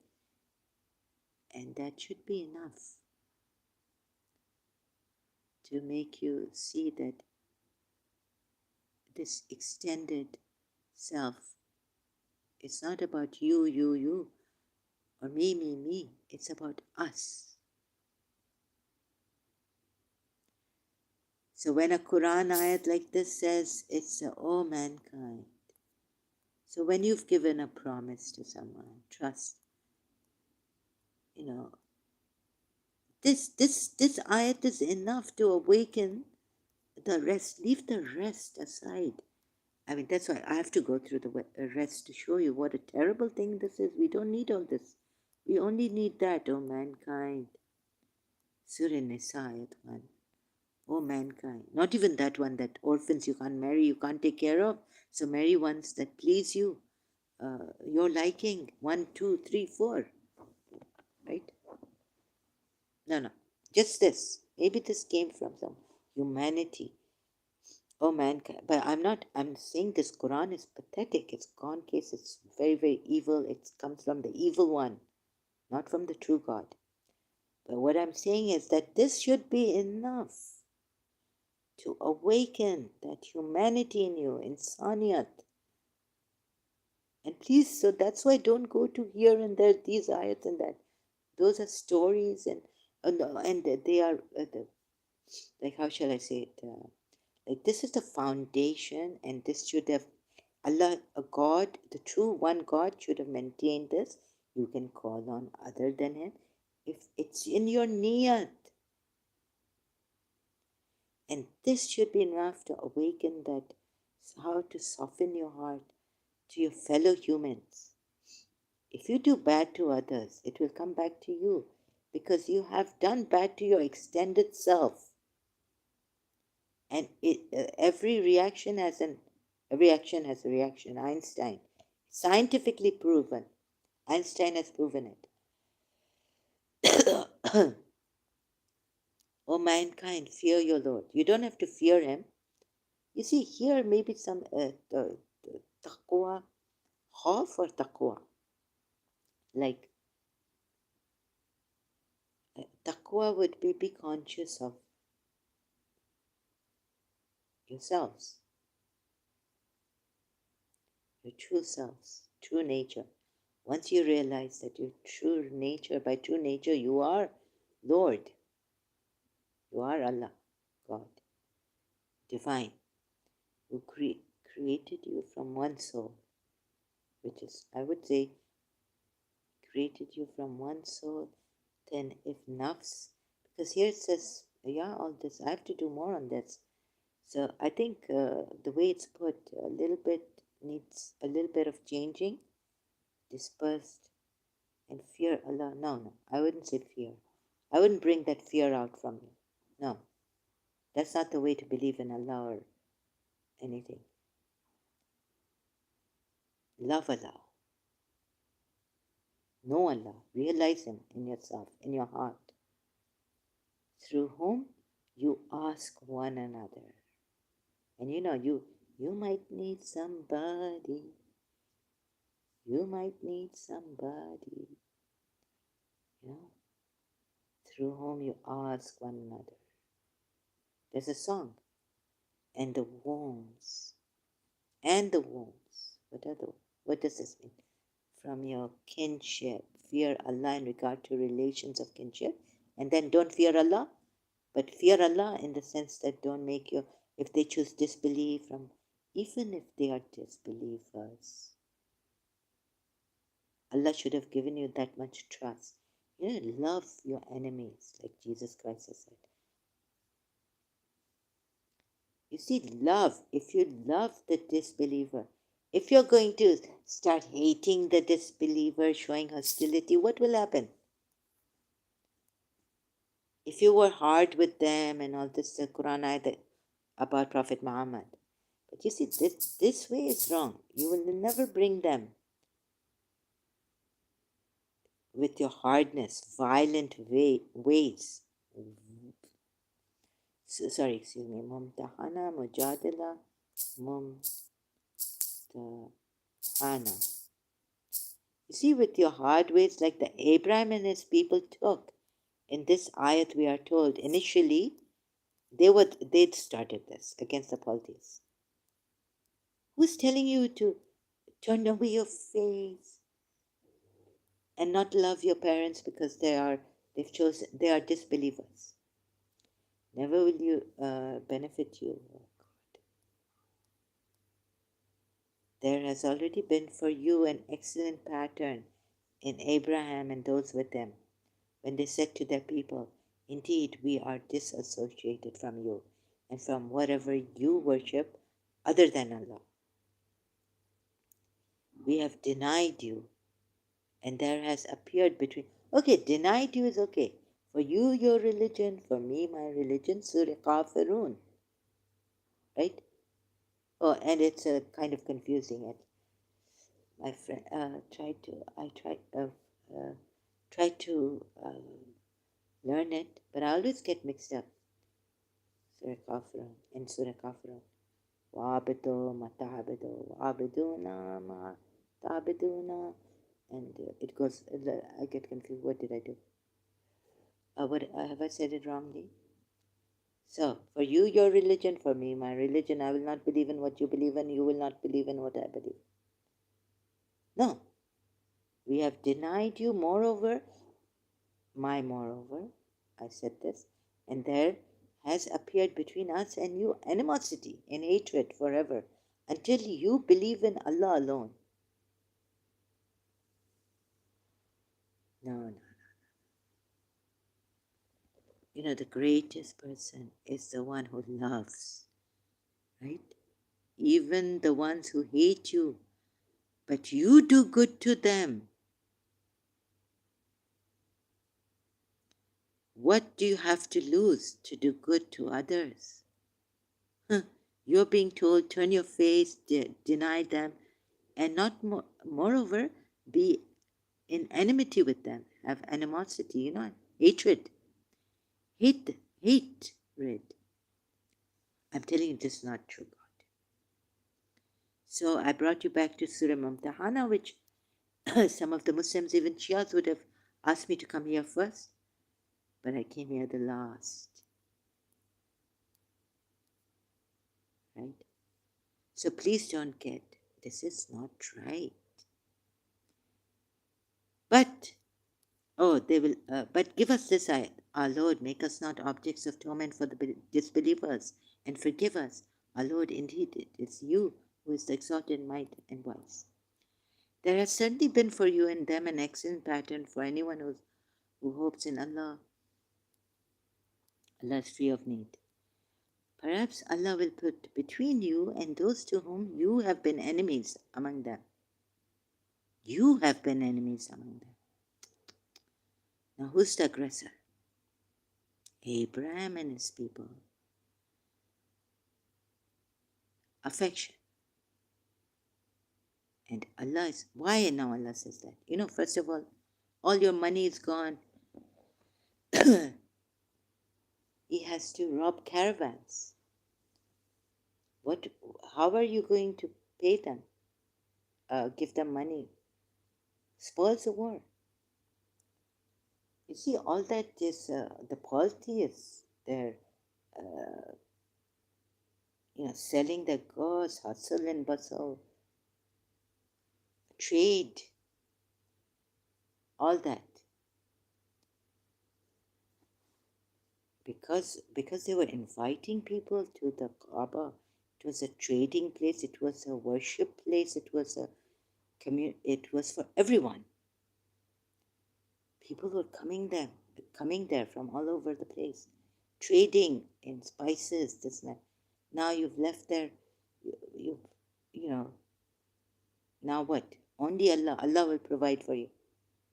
and that should be enough to make you see that this extended self, it's not about you, or me. It's about us. So when a Quran ayat like this says, it's all mankind. So when you've given a promise to someone, trust, this ayat is enough to awaken the rest. Leave the rest aside. I mean, that's why I have to go through the rest to show you what a terrible thing this is. We don't need all this. We only need that, O mankind. Surah Nisa, ayat 1. O mankind. Not even that one, that orphans you can't marry, you can't take care of. So marry ones that please you, your liking. 1, 2, 3, 4. Right? No. Just this. Maybe this came from some humanity. Oh mankind. But I'm saying this Quran is pathetic. It's gone case. It's very, very evil. It comes from the evil one, not from the true God. But what I'm saying is that this should be enough to awaken that humanity in you, insaniyat. And please, so that's why don't go to here and there, these ayats and that. Those are stories, and they are, like, how shall I say it? Like, this is the foundation, and this should have, Allah, a God, the true one God, should have maintained this. You can call on other than Him if it's in your niyat. And this should be enough to awaken that, how to soften your heart to your fellow humans. If you do bad to others, it will come back to you, because you have done bad to your extended self. And every reaction has a reaction. Einstein, scientifically proven. Einstein has proven it. O mankind, fear your Lord. You don't have to fear Him. You see, here maybe some taqwa, khawf or taqwa. Like, taqwa would be conscious of yourselves, your true selves, true nature. Once you realize that your true nature, by true nature, you are Lord, you are Allah, God, divine, who created you from one soul, which is, I would say, created you from one soul, then if nafs, because here it says, yeah, all this, I have to do more on this. So I think the way it's put, a little bit needs a little bit of changing, dispersed, and fear Allah. No, I wouldn't say fear. I wouldn't bring that fear out from you. No, that's not the way to believe in Allah or anything. Love Allah. Know Allah. Realize Him in yourself, in your heart, through whom you ask one another. And you might need somebody. You might need somebody, through whom you ask one another. There's a song. And the wounds. What does this mean? From your kinship. Fear Allah in regard to relations of kinship. And then don't fear Allah, but fear Allah in the sense that don't make you, if they choose disbelief, even if they are disbelievers, Allah should have given you that much trust. Love your enemies, like Jesus Christ has said. You see, love, if you love the disbeliever, if you're going to start hating the disbeliever, showing hostility, what will happen? if you were hard with them and all this, the Quran ayat about Prophet Muhammad. But you see, this way is wrong. You will never bring them with your hardness, violent ways. Sorry, excuse me. Mumtahana, mujadila, mumtahana. You see, with your hard ways, like the Abraham and his people took. In this ayat, we are told initially they'd started this against the polytheists. Who's telling you to turn away your face and not love your parents because they are disbelievers? Never will you benefit you. Oh God. There has already been for you an excellent pattern in Abraham and those with him when they said to their people, "Indeed, we are disassociated from you and from whatever you worship other than Allah. We have denied you, and there has appeared between." Okay, denied you is okay. For you, your religion, for me, my religion, Surah Kafirun, right? Oh, and it's kind of confusing. It, my friend, tried to learn it, but I always get mixed up. Surah Kafirun and Surah Kafirun. Wa'abidu mata'abidu, wa'abiduna mata'abiduna. And it goes, I get confused. What did I do? What have I said it wrongly? So, for you, your religion, for me, my religion, I will not believe in what you believe in, you will not believe in what I believe. No. We have denied you, moreover, I said this, and there has appeared between us and you animosity and hatred forever until you believe in Allah alone. No. You know, the greatest person is the one who loves, right? Even the ones who hate you, but you do good to them. What do you have to lose to do good to others? You're being told, turn your face, deny them, and not moreover, be in enmity with them, have animosity, hatred. Hatred. I'm telling you, this is not true, God. So I brought you back to Surah Mumtahana, which some of the Muslims, even Shias, would have asked me to come here first, but I came here the last. Right? So please don't get, this is not right. But, but give us this ayat. Our Lord, make us not objects of torment for the disbelievers, and forgive us. Our Lord, indeed, it is you who is the exalted might and wise. There has certainly been for you and them an excellent pattern for anyone who hopes in Allah. Allah is free of need. Perhaps Allah will put between you and those to whom you have been enemies among them. You have been enemies among them. Now, who's the aggressor? Abraham and his people. Affection. And Allah is, why now Allah says that? First of all your money is gone. He has to rob caravans. How are you going to pay them? Give them money? Spoils the war. You see, all that is the polytheists. They're, selling their goods, hustle and bustle, trade, all that. Because they were inviting people to the Kaaba. It was a trading place. It was a worship place. It was It was for everyone. People were coming there from all over the place, trading in spices, this and that. Now you've left there. Now what? Only Allah will provide for you.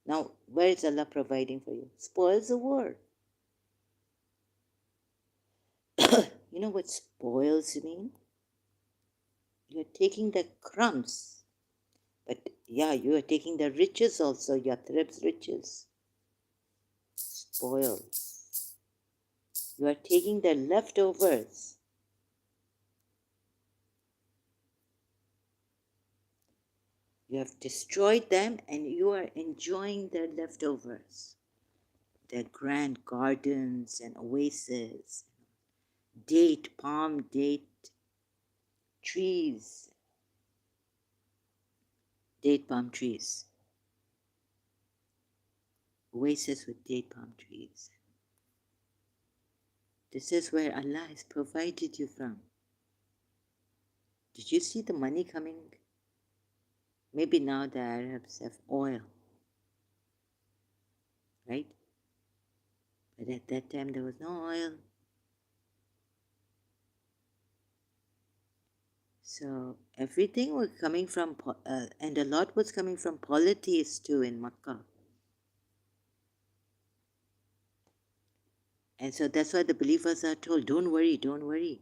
Now, where is Allah providing for you? Spoils the war. You know what spoils mean? You're taking the crumbs, but yeah, you are taking the riches also, Yathrib's riches. Spoils. You are taking the leftovers. You have destroyed them and you are enjoying the leftovers. The grand gardens and oases, date trees, date palm trees, oasis with date palm trees. This is where Allah has provided you from. Did you see the money coming? Maybe now the Arabs have oil, right? But at that time there was no oil. So everything was coming from, and a lot was coming from polities too in Makkah. And so that's why the believers are told, don't worry, don't worry.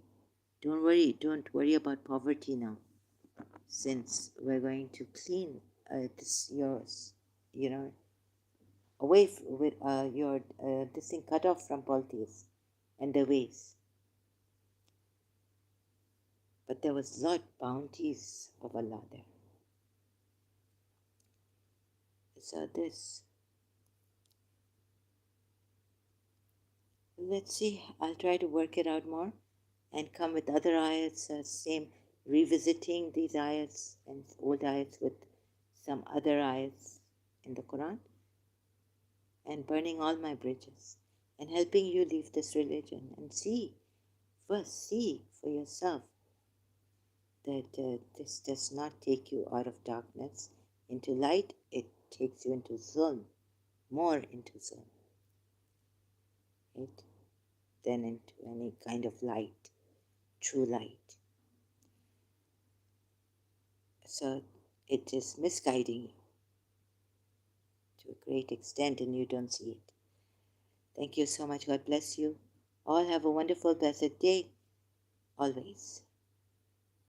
Don't worry, don't worry about poverty now. Since we're going to clean this yours, you know, away with your this thing cut off from politics and the ways. But there was lot bounties of Allah there. So this, let's see. I'll try to work it out more, and come with other ayats. Same revisiting these ayats and old ayats with some other ayats in the Quran, and burning all my bridges, and helping you leave this religion and see, first see for yourself that this does not take you out of darkness into light, it takes you into zulm, more into zulm, right? Than into any kind of light, true light. So it is misguiding you to a great extent and you don't see it. Thank you so much. God bless you. All have a wonderful, blessed day, always.